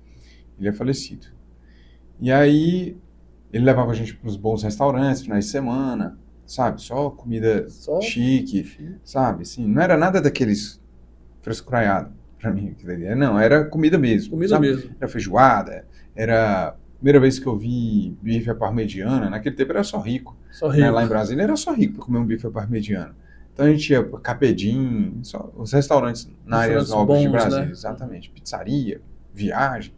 ele é falecido. E aí ele levava a gente para os bons restaurantes, finais de semana, sabe? Só comida chique, sabe? Assim, não era nada daqueles frescuraiado para mim. Não, era comida mesmo. Comida sabe? mesmo. Era feijoada, era... a primeira vez que eu vi bife à parmegiana, naquele tempo era só rico. Só rico. Né? Lá em Brasília era só rico para comer um bife à parmegiana. Então a gente ia para Capedim, os restaurantes na área nobres de Brasília, né? Exatamente. Pizzaria, viagem,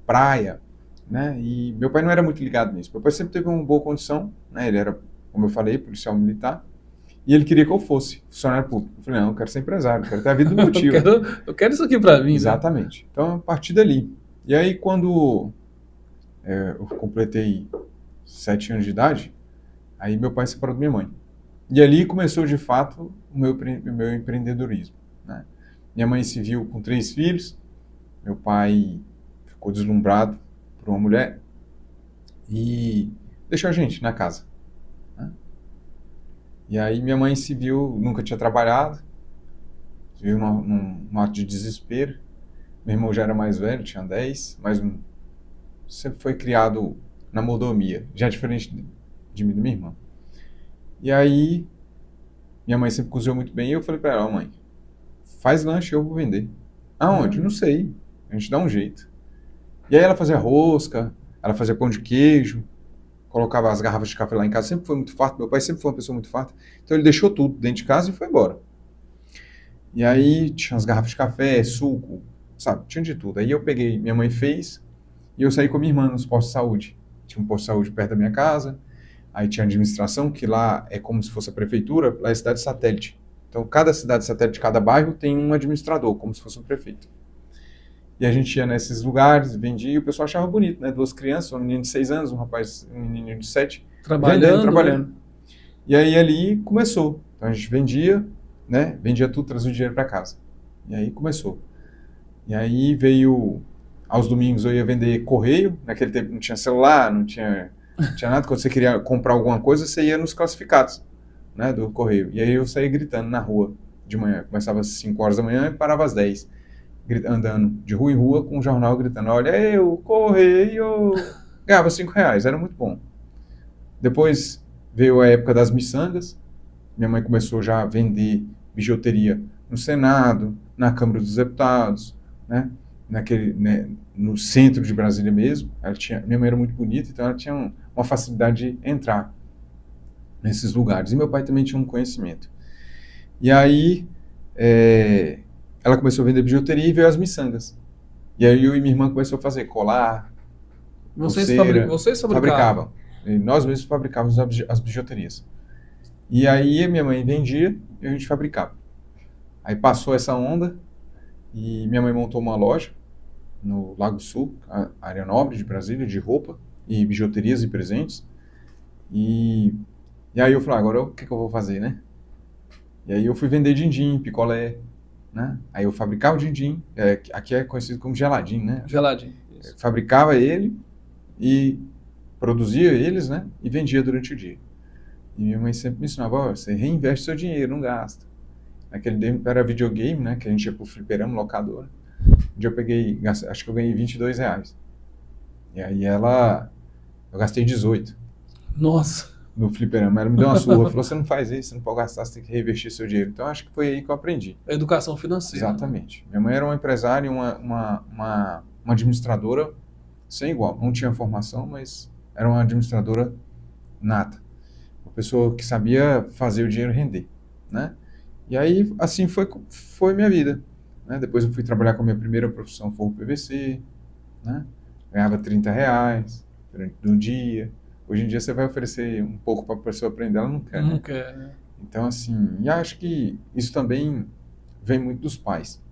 praia, né? E meu pai não era muito ligado nisso. Meu pai sempre teve uma boa condição, né? Ele era, como eu falei, policial militar. E ele queria que eu fosse funcionário público. Eu falei, não, eu quero ser empresário, eu quero ter a vida do meu tio. eu quero isso aqui para mim. Exatamente. Né? Então, a partir dali. E aí, quando eu completei 7 anos de idade, aí meu pai se separou da minha mãe. E ali começou, de fato, o meu empreendedorismo. Né? Minha mãe se viu com 3 filhos, meu pai ficou deslumbrado por uma mulher e deixou a gente na casa. E aí minha mãe se viu, nunca tinha trabalhado, Veio num ato de desespero. Meu irmão já era mais velho, tinha 10, mas sempre foi criado na mordomia, já diferente de mim e da minha irmã. E aí, minha mãe sempre cozinhou muito bem, e eu falei pra ela, ó, mãe, faz lanche, eu vou vender. Aonde? Não sei. A gente dá um jeito. E aí ela fazia rosca, ela fazia pão de queijo, colocava as garrafas de café lá em casa, sempre foi muito farto, meu pai sempre foi uma pessoa muito farta, então ele deixou tudo dentro de casa e foi embora. E aí tinha as garrafas de café, suco, sabe, tinha de tudo. Aí eu peguei, minha mãe fez, e eu saí com a minha irmã nos postos de saúde. Tinha um posto de saúde perto da minha casa, aí tinha a administração, que lá é como se fosse a prefeitura, lá é cidade satélite. Então cada cidade satélite, cada bairro tem um administrador, como se fosse um prefeito. E a gente ia nesses lugares, vendia, e o pessoal achava bonito, né? Duas crianças, um menino de 6 anos, um menino de 7, vendendo, trabalhando. Né? E aí ali começou. Então a gente vendia, né? Vendia tudo, trazia o dinheiro para casa. E aí começou. E aí veio, aos domingos eu ia vender correio, naquele tempo não tinha celular, não tinha nada. Quando você queria comprar alguma coisa, você ia nos classificados, né? Do correio. E aí eu saía gritando na rua de manhã. Começava às 5 horas da manhã e parava às 10. Andando de rua em rua com um jornal gritando, olha, eu, correio, ganhava R$5, era muito bom. Depois veio a época das miçangas, minha mãe começou já a vender bijuteria no Senado, na Câmara dos Deputados, né, no centro de Brasília mesmo. Minha mãe era muito bonita, então ela tinha uma facilidade de entrar nesses lugares, e meu pai também tinha um conhecimento. E aí, ela começou a vender bijuteria e veio as miçangas. E aí eu e minha irmã começou a fazer colar, pulseira. Vocês fabricavam? E nós mesmos fabricávamos as bijuterias. E aí minha mãe vendia e a gente fabricava. Aí passou essa onda e minha mãe montou uma loja no Lago Sul, a área nobre de Brasília, de roupa e bijuterias e presentes. E aí eu falei, agora o que eu vou fazer, né? E aí eu fui vender din-din, picolé, né? Aí eu fabricava o din-din, aqui é conhecido como geladinho, né? Geladinho. Fabricava ele e produzia eles, né? E vendia durante o dia. E minha mãe sempre me ensinava, ó, você reinveste seu dinheiro, não gasta. Naquele tempo era videogame, né? Que a gente ia pro fliperama, locadora. Um dia eu peguei, acho que eu ganhei R$22. E aí eu gastei 18. Nossa. No fliperama. Ela me deu uma surra, falou, você não faz isso, você não pode gastar, você tem que reinvestir seu dinheiro. Então acho que foi aí que eu aprendi. A educação financeira. Exatamente. Minha mãe era uma empresária, uma administradora sem igual. Não tinha formação, mas era uma administradora nata. Uma pessoa que sabia fazer o dinheiro render, né? E aí, assim foi minha vida, né? Depois eu fui trabalhar com a minha primeira profissão, foi o PVC, né? Ganhava R$30 no dia. Hoje em dia você vai oferecer um pouco para a pessoa aprender, ela não quer, Não né? quer, né? Então, assim, e acho que isso também vem muito dos pais.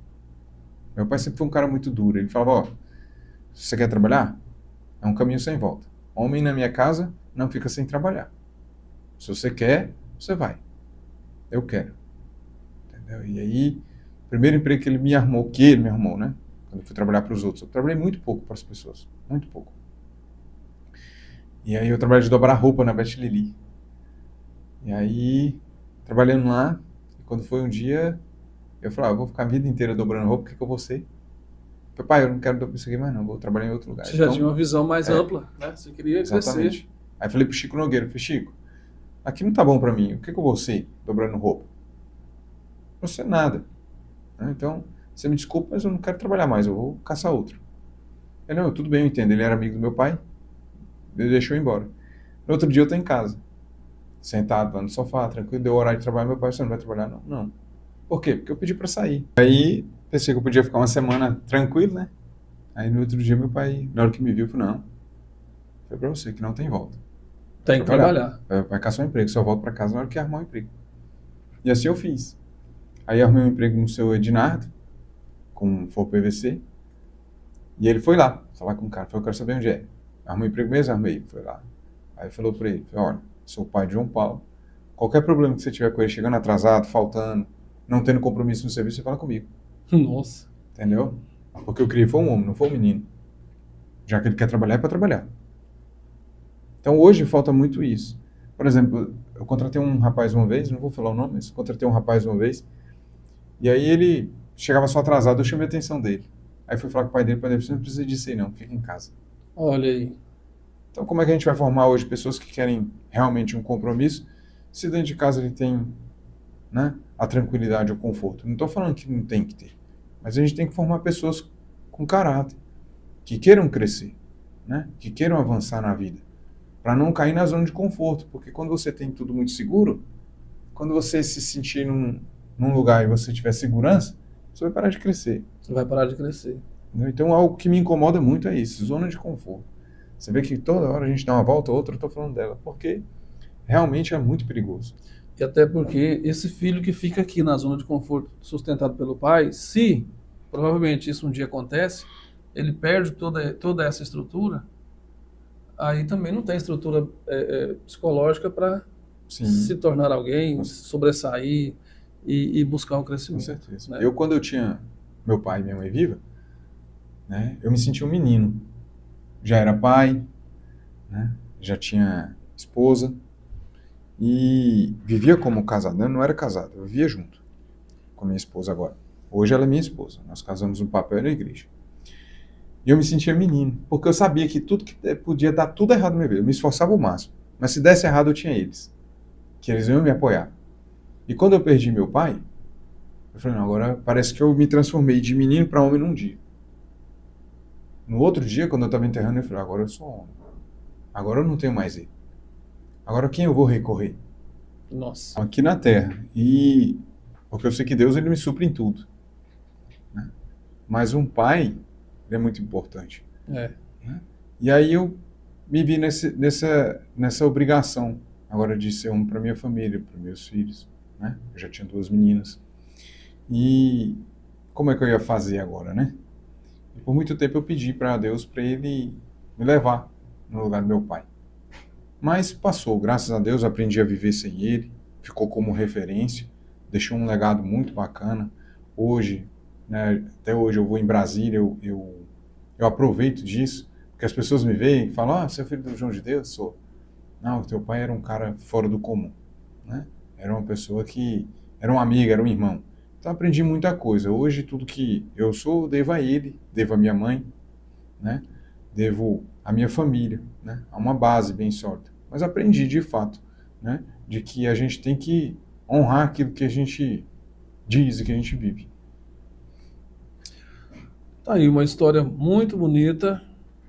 Meu pai sempre foi um cara muito duro. Ele falava, ó, se você quer trabalhar, é um caminho sem volta. Homem na minha casa não fica sem trabalhar. Se você quer, você vai. Eu quero. Entendeu? E aí, o primeiro emprego que ele me arrumou, né? Quando eu fui trabalhar para os outros. Eu trabalhei muito pouco para as pessoas. Muito pouco. E aí eu trabalhei de dobrar roupa na Beth Lili. E aí, trabalhando lá, e quando foi um dia, eu falei, eu vou ficar a vida inteira dobrando roupa, o que eu vou ser? Eu falei, pai, eu não quero dobrar isso aqui mais não, vou trabalhar em outro lugar. Você já tinha uma visão mais ampla, né? Você queria exatamente. Crescer. Aí falei pro Chico Nogueira, falei, Chico, aqui não tá bom para mim, o que eu vou ser dobrando roupa? Não sei nada. Então, você me desculpa, mas eu não quero trabalhar mais, eu vou caçar outro. Ele, não, tudo bem, eu entendo, ele era amigo do meu pai, ele deixou eu ir embora. No outro dia eu tô em casa, sentado lá no sofá, tranquilo, deu horário de trabalhar, meu pai, você não vai trabalhar? Não. Não. Por quê? Porque eu pedi para sair. Aí, pensei que eu podia ficar uma semana tranquilo, né? Aí no outro dia meu pai, na hora que me viu, falou, não, foi para você que não tem volta. Tem que trabalhar. Vai caçar um emprego, só volto para casa na hora que arrumar um emprego. E assim eu fiz. Aí arrumei um emprego no seu Ednardo, com For PVC, e ele foi lá, falar com o cara, falou, eu quero saber onde é. Arrumei um emprego mesmo? Arrumei, foi lá. Aí falou para ele, olha, sou o pai de João Paulo, qualquer problema que você tiver com ele, chegando atrasado, faltando, não tendo compromisso no serviço, você fala comigo. Nossa. Entendeu? Porque eu criei foi um homem, não foi um menino. Já que ele quer trabalhar, é para trabalhar. Então hoje falta muito isso. Por exemplo, eu contratei um rapaz uma vez, não vou falar o nome, mas contratei um rapaz uma vez, E aí ele chegava só atrasado, eu chamei a atenção dele. Aí fui falar com o pai dele, o pai dele, você não precisa disso aí não, fica em casa. Olha aí. Então como é que a gente vai formar hoje pessoas que querem realmente um compromisso, se dentro de casa ele tem, né, a tranquilidade, o conforto? Não estou falando que não tem que ter, mas a gente tem que formar pessoas com caráter, que queiram crescer, né, que queiram avançar na vida, para não cair na zona de conforto, porque quando você tem tudo muito seguro, quando você se sentir num lugar e você tiver segurança, você vai parar de crescer. Você vai parar de crescer. Entendeu? Então, algo que me incomoda muito é isso, zona de conforto. Você vê que toda hora a gente dá uma volta ou outra, eu estou falando dela, porque realmente é muito perigoso. E até porque esse filho que fica aqui na zona de conforto, sustentado pelo pai, se provavelmente isso um dia acontece, ele perde toda essa estrutura, aí também não tem estrutura psicológica para Sim, se tornar alguém, sobressair e buscar o com crescimento. certeza. Né? Eu, quando eu tinha meu pai e minha mãe viva, né, eu me sentia um menino. Já era pai, né, já tinha esposa e vivia como casado. Eu não era casado, eu vivia junto com a minha esposa agora. Hoje ela é minha esposa, nós casamos no papel na igreja. E eu me sentia menino, porque eu sabia que tudo que podia dar tudo errado na minha vida. Eu me esforçava o máximo. Mas se desse errado, eu tinha eles, que eles iam me apoiar. E quando eu perdi meu pai, eu falei, não, agora parece que eu me transformei de menino para homem num dia. No outro dia, quando eu estava enterrando, eu falei, agora eu sou homem. Agora eu não tenho mais ele. Agora quem eu vou recorrer? Nossa. Aqui na terra. E porque eu sei que Deus, ele me supre em tudo, né? Mas um pai, ele é muito importante. É. Né? E aí eu me vi nessa obrigação agora de ser um para minha família, para meus filhos, né? Eu já tinha 2 meninas. E como é que eu ia fazer agora, né? E por muito tempo eu pedi para Deus para ele me levar no lugar do meu pai. Mas passou, graças a Deus, eu aprendi a viver sem ele, ficou como referência, deixou um legado muito bacana. Hoje, né, até hoje eu vou em Brasília, eu aproveito disso, porque as pessoas me veem e falam, você é filho do João de Deus? Sou. Não, teu pai era um cara fora do comum, né? Era uma pessoa que era um amigo, era um irmão. Então aprendi muita coisa. Hoje tudo que eu sou, eu devo a ele, devo à minha mãe, né? Devo à minha família, né? A uma base bem sólida. Mas aprendi de fato, né? De que a gente tem que honrar aquilo que a gente diz e que a gente vive. Tá aí uma história muito bonita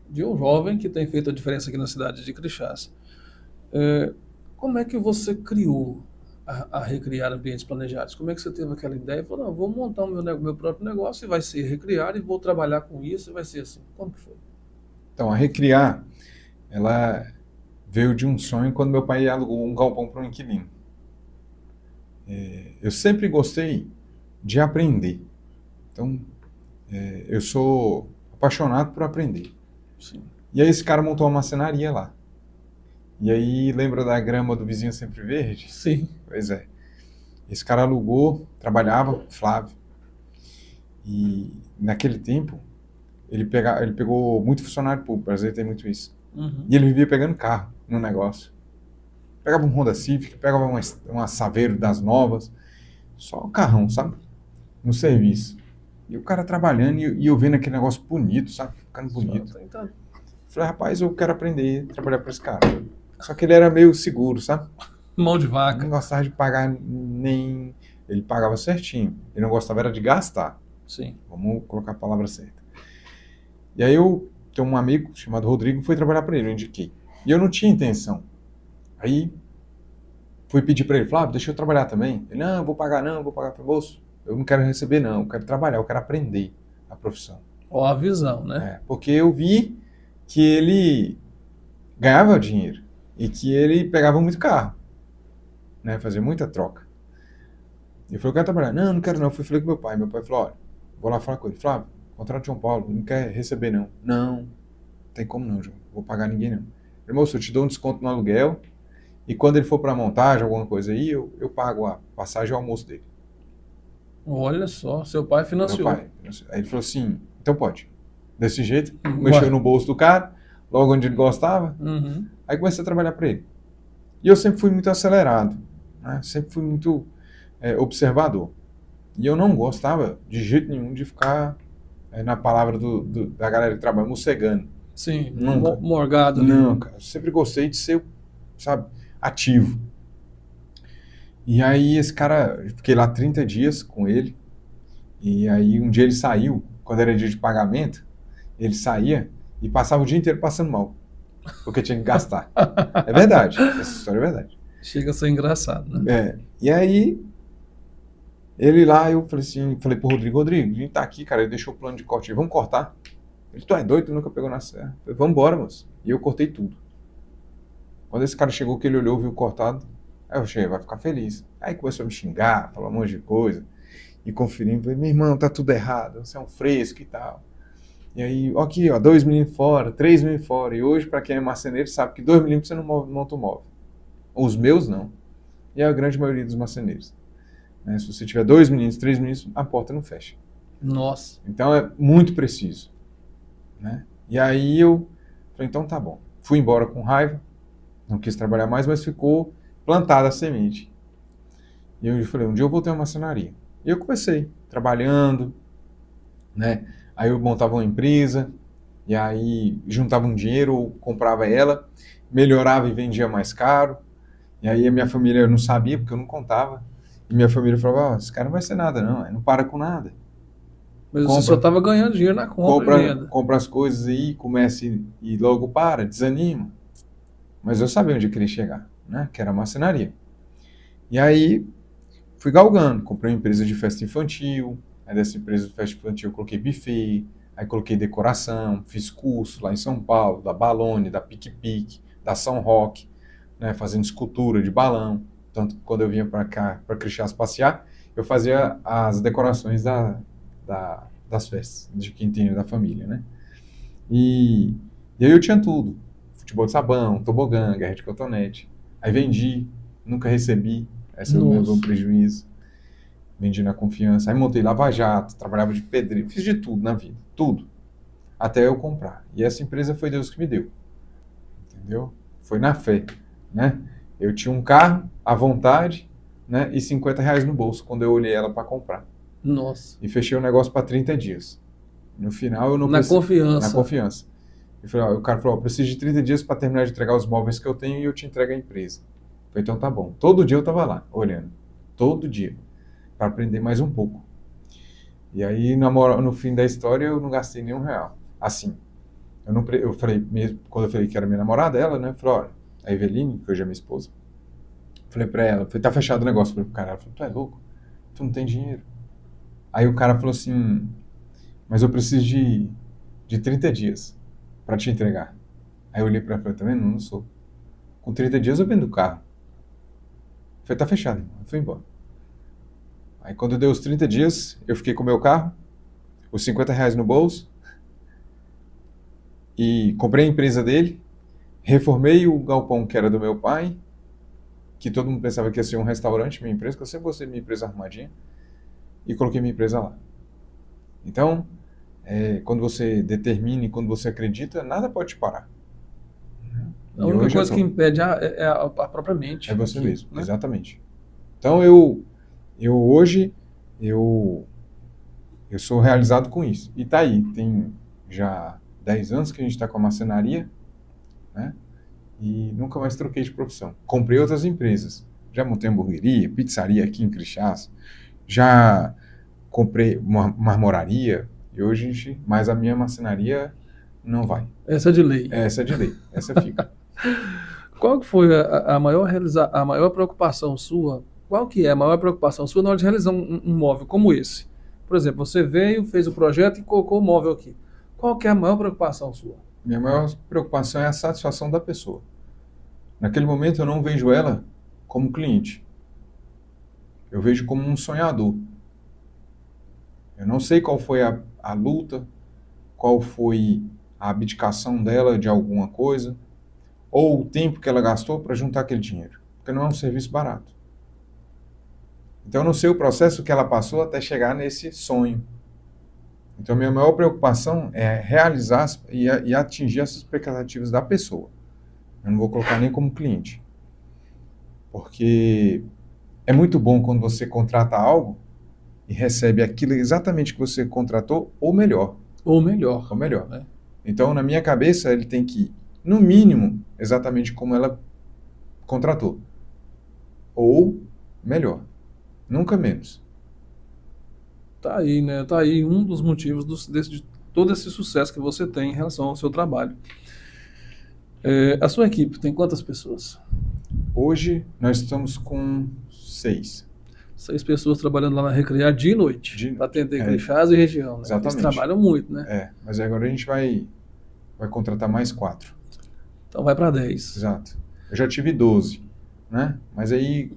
de um jovem que tem feito a diferença aqui na cidade de Crixás. Como é que você criou a Recriar Ambientes Planejados? Como é que você teve aquela ideia e falou, não, vou montar o meu próprio negócio e vai ser Recriar e vou trabalhar com isso e vai ser assim. Como que foi? Então, a Recriar, ela veio de um sonho quando meu pai alugou um galpão para um inquilino. Eu sempre gostei de aprender. Então, eu sou apaixonado por aprender. Sim. E aí esse cara montou uma marcenaria lá. E aí, lembra da grama do vizinho sempre verde? Sim. Pois é. Esse cara alugou, trabalhava, Flávio. E naquele tempo, ele pegou muito funcionário público, o Brasil tem muito isso. Uhum. E ele vivia pegando carro no negócio. Pegava um Honda Civic, pegava uma Saveiro das novas, só o carrão, sabe? No serviço. E o cara trabalhando e eu vendo aquele negócio bonito, sabe? Ficando bonito. Falei, rapaz, eu quero aprender a trabalhar para esse cara. Só que ele era meio seguro, sabe? Mão de vaca. Não gostava de pagar nem... Ele pagava certinho. Ele não gostava era de gastar. Sim. Vamos colocar a palavra certa. E aí eu tenho um amigo chamado Rodrigo, foi trabalhar para ele, eu indiquei. E eu não tinha intenção. Aí fui pedir para ele, Flávio, deixa eu trabalhar também. Ele, não, vou pagar para o bolso. Eu não quero receber não, eu quero trabalhar, eu quero aprender a profissão. Ó a visão, né? Porque eu vi que ele ganhava dinheiro e que ele pegava muito carro, né, fazia muita troca. Eu falei, eu quero trabalhar. Não, não quero não. Eu falei com meu pai. Meu pai falou, olha, vou lá falar com ele. Flávio, contrato de João Paulo, não quer receber não. Não tem como não, João. Vou pagar ninguém não. Ele, moço, eu te dou um desconto no aluguel e quando ele for para montagem, alguma coisa aí, eu pago a passagem e o almoço dele. Olha só, seu pai financiou. Meu pai. Aí ele falou assim, então pode. Desse jeito, mexeu no bolso do cara, logo onde ele gostava. Uhum. Aí comecei a trabalhar para ele. E eu sempre fui muito acelerado, né? Sempre fui muito observador. E eu não gostava de jeito nenhum de ficar, na palavra da galera que trabalha, mocegando. Sim, Nunca. morgado ali. Não, cara. Eu sempre gostei de ser, sabe, ativo. E aí esse cara, eu fiquei lá 30 dias com ele. E aí um dia ele saiu, quando era dia de pagamento, ele saía e passava o dia inteiro passando mal, porque tinha que gastar. É verdade, essa história é verdade. Chega a ser engraçado, né? E aí ele lá, eu falei assim, falei pro Rodrigo, a gente tá aqui, cara, ele deixou o plano de corte, vamos cortar? Ele, tu é doido, tu nunca pegou na serra. Eu falei, vamos embora, moço. E eu cortei tudo. Quando esse cara chegou, que ele olhou, viu cortado, aí eu achei, vai ficar feliz. Aí começou a me xingar, falar um monte de coisa. E conferindo, falei, meu irmão, tá tudo errado, você é um fresco e tal. E aí, ó aqui, ó, 2 milímetros fora, 3 milímetros fora. E hoje, para quem é marceneiro, sabe que 2 milímetros você não monta o móvel. Os meus, não. E a grande maioria dos marceneiros. Né? Se você tiver 2 milímetros, 3 milímetros, a porta não fecha. Nossa. Então é muito preciso. Né? E aí eu falei, então tá bom. Fui embora com raiva, não quis trabalhar mais, mas ficou plantada a semente. E eu falei, um dia eu vou ter uma marcenaria. E eu comecei, trabalhando, né? Aí eu montava uma empresa, e aí juntava um dinheiro, comprava ela, melhorava e vendia mais caro. E aí a minha família não sabia, porque eu não contava. E minha família falava, esse cara não vai ser nada não, não para com nada. Mas você só estava ganhando dinheiro na compra e venda. Compra as coisas aí, começa e logo para, desanima. Mas eu sabia onde eu queria chegar, né? Que era a marcenaria. E aí fui galgando, comprei uma empresa de festa infantil, aí dessa empresa de festa infantil eu coloquei buffet, aí coloquei decoração, fiz curso lá em São Paulo, da Balone, da Pique Pique, da São Roque, né, fazendo escultura de balão. Tanto que quando eu vinha para cá, para Crixás passear, eu fazia as decorações das festas, de quintinho da família, né? E aí eu tinha tudo, futebol de sabão, tobogã, guerra de cotonete. Aí vendi, nunca recebi, esse é o meu prejuízo. Vendi na confiança. Aí montei lava-jato, trabalhava de pedreiro, fiz de tudo na vida, tudo. Até eu comprar. E essa empresa foi Deus que me deu. Entendeu? Foi na fé, né? Eu tinha um carro, à vontade, né? E R$ 50 no bolso, quando eu olhei ela para comprar. Nossa. E fechei o negócio para 30 dias. No final eu não Na confiança. Na confiança. Eu falei, ó, o cara falou, preciso de 30 dias para terminar de entregar os móveis que eu tenho e eu te entrego a empresa. Eu falei, então tá bom. Todo dia eu tava lá, olhando. Todo dia. Para aprender mais um pouco. E aí, no fim da história, eu não gastei nenhum real. Assim, eu falei, mesmo, quando eu falei que era minha namorada, ela, né, falou, olha, a Eveline, que hoje é minha esposa, falei pra ela, falei, tá fechado o negócio. Falei pro cara, ela falou, tu é louco? Tu não tem dinheiro. Aí o cara falou assim, mas eu preciso de 30 dias para te entregar. Aí eu olhei pra ela e falei, tá vendo? Não sou. Com 30 dias eu vendo o carro. Eu falei, tá fechado, irmão. Eu fui embora. Aí quando deu os 30 dias, eu fiquei com o meu carro, os R$ 50 no bolso, e comprei a empresa dele, reformei o galpão que era do meu pai, que todo mundo pensava que ia ser um restaurante, minha empresa, que eu sempre gostei de minha empresa arrumadinha, e coloquei minha empresa lá. Então, quando você determina e quando você acredita, nada pode te parar. A única coisa que impede é a própria mente. É você mesmo, né? Exatamente. Então, eu hoje, eu sou realizado com isso. E tá aí, tem já 10 anos que a gente está com a marcenaria, né? E nunca mais troquei de profissão. Comprei outras empresas. Já montei hamburgueria, pizzaria aqui em Crixás. Já comprei uma marmoraria. E hoje, mas a minha marcenaria não vai. Essa é de lei. Essa é de lei. Essa fica. Qual que foi a maior preocupação sua? Qual que é a maior preocupação sua na hora de realizar um móvel como esse? Por exemplo, você veio, fez o projeto e colocou o móvel aqui. Qual que é a maior preocupação sua? Minha maior preocupação é a satisfação da pessoa. Naquele momento eu não vejo ela como cliente. Eu vejo como um sonhador. Eu não sei qual foi a luta, qual foi a abdicação dela de alguma coisa, ou o tempo que ela gastou para juntar aquele dinheiro. Porque não é um serviço barato. Então eu não sei o processo que ela passou até chegar nesse sonho. Então, minha maior preocupação é realizar e atingir essas expectativas da pessoa. Eu não vou colocar nem como cliente. Porque é muito bom quando você contrata algo e recebe aquilo exatamente que você contratou ou melhor. Ou melhor. Ou melhor. Né? Então, na minha cabeça, ele tem que ir, no mínimo, exatamente como ela contratou. Ou melhor. Nunca menos. Tá aí, né? Tá aí um dos motivos de todo esse sucesso que você tem em relação ao seu trabalho. A sua equipe tem quantas pessoas? Hoje, nós estamos com 6. 6 pessoas trabalhando lá na Recriar de noite, para atender Crixás e região, né? Exatamente. Eles trabalham muito, né? Mas agora a gente vai contratar mais 4. Então vai para 10. Exato. Eu já tive 12, né? Mas aí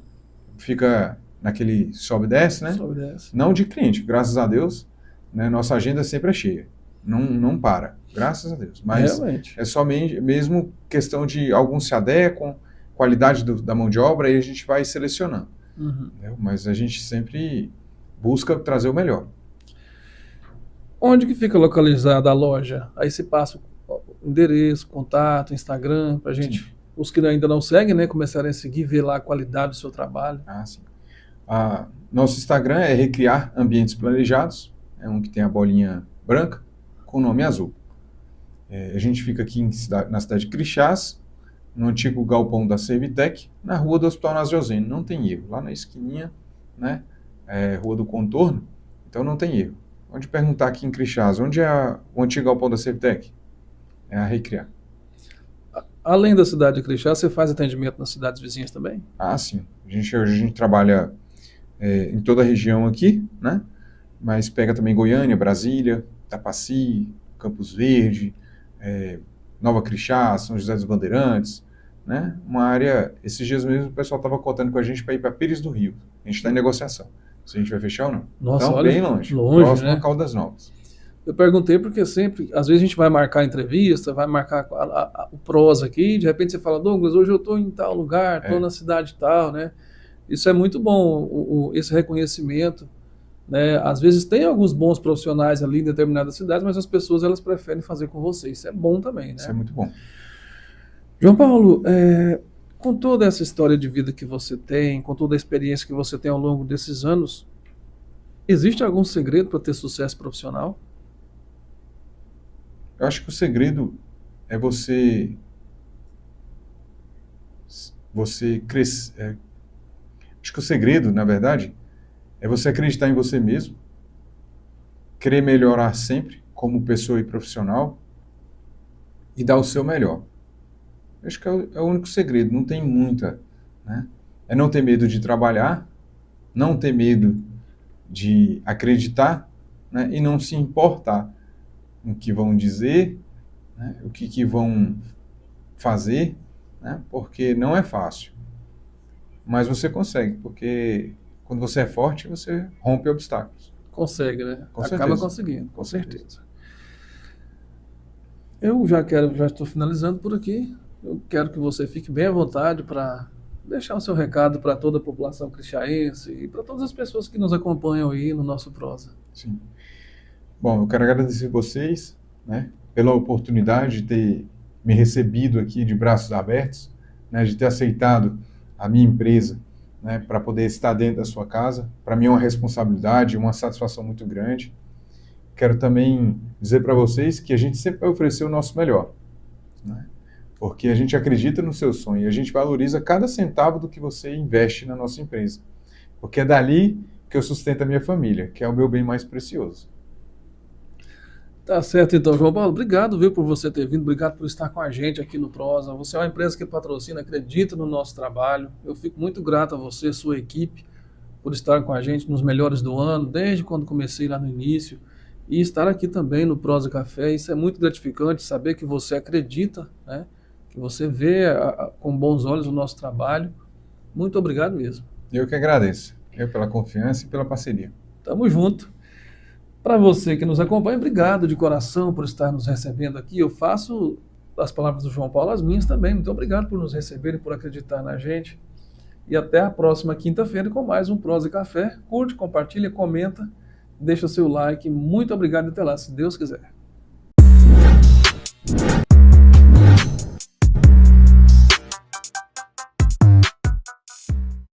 fica naquele sobe e desce, né? Sobe e desce. Não de cliente, graças a Deus, né? Nossa agenda sempre é cheia. Não para, graças a Deus. Mas realmente. É só mesmo questão de alguns se adequam, qualidade da mão de obra, aí a gente vai selecionando. Uhum. Mas a gente sempre busca trazer o melhor. Onde que fica localizada a loja? Aí você passa o endereço, contato, Instagram, pra gente, sim, os que ainda não seguem, né, começarem a seguir, ver lá a qualidade do seu trabalho. Sim. Nosso Instagram é Recriar Ambientes Planejados, é um que tem a bolinha branca com o nome azul. A gente fica aqui na cidade de Crixás, no antigo galpão da Servitec, na rua do Hospital Nasjosene, não tem erro, lá na esquininha, né, Rua do Contorno, então não tem erro. Onde perguntar aqui em Crixás, onde é o antigo galpão da Servitec? É a Recriar. Além da cidade de Crixás, você faz atendimento nas cidades vizinhas também? Sim. Hoje a gente trabalha em toda a região aqui, né, mas pega também Goiânia, Brasília, Tapaci, Campos Verde, Nova Crixás, São José dos Bandeirantes, né? Uma área, esses dias mesmo o pessoal estava contando com a gente para ir para Pires do Rio. A gente está em negociação, se a gente vai fechar ou não. Nossa, então, olha, bem longe, próximo, né? A Caldas Novas. Eu perguntei porque sempre, às vezes a gente vai marcar a entrevista, vai marcar o prosa aqui, de repente você fala, Douglas, hoje eu estou em tal lugar, estou na cidade tal, né? Isso é muito bom, esse reconhecimento, né? Às vezes tem alguns bons profissionais ali em determinadas cidades, mas as pessoas elas preferem fazer com você. Isso é bom também, né? Isso é muito bom. João Paulo, com toda essa história de vida que você tem, com toda a experiência que você tem ao longo desses anos, existe algum segredo para ter sucesso profissional? Eu acho que o segredo é você crescer. Acho que o segredo, na verdade, é você acreditar em você mesmo, querer melhorar sempre como pessoa e profissional e dar o seu melhor. Acho que é o único segredo, não tem muita, né? É não ter medo de trabalhar, não ter medo de acreditar, né? E não se importar no que vão dizer, né? O que vão fazer, né? Porque não é fácil. Mas você consegue, porque quando você é forte, você rompe obstáculos. Consegue, né? Com Acaba certeza. conseguindo, com certeza. Eu já estou finalizando por aqui. Eu quero que você fique bem à vontade para deixar o seu recado para toda a população crixaense e para todas as pessoas que nos acompanham aí no nosso prosa. Sim. Bom, eu quero agradecer vocês, né, pela oportunidade de ter me recebido aqui de braços abertos, né, de ter aceitado a minha empresa, né, para poder estar dentro da sua casa. Para mim é uma responsabilidade, uma satisfação muito grande. Quero também dizer para vocês que a gente sempre vai oferecer o nosso melhor, né, porque a gente acredita no seu sonho e a gente valoriza cada centavo do que você investe na nossa empresa, porque é dali que eu sustento a minha família, que é o meu bem mais precioso. Tá certo, então, João Paulo. Obrigado, viu, por você ter vindo. Obrigado por estar com a gente aqui no Prosa. Você é uma empresa que patrocina, acredita no nosso trabalho. Eu fico muito grato a você, sua equipe, por estar com a gente nos melhores do ano, desde quando comecei lá no início, e estar aqui também no Prosa Café. Isso é muito gratificante, saber que você acredita, né, que você vê com bons olhos o nosso trabalho. Muito obrigado mesmo. Eu que agradeço. Eu pela confiança e pela parceria. Tamo junto. Para você que nos acompanha, obrigado de coração por estar nos recebendo aqui. Eu faço as palavras do João Paulo as minhas também. Muito obrigado por nos receber e por acreditar na gente. E até a próxima quinta-feira com mais um Prosa e Café. Curte, compartilha, comenta, deixa seu like. Muito obrigado e até lá, se Deus quiser.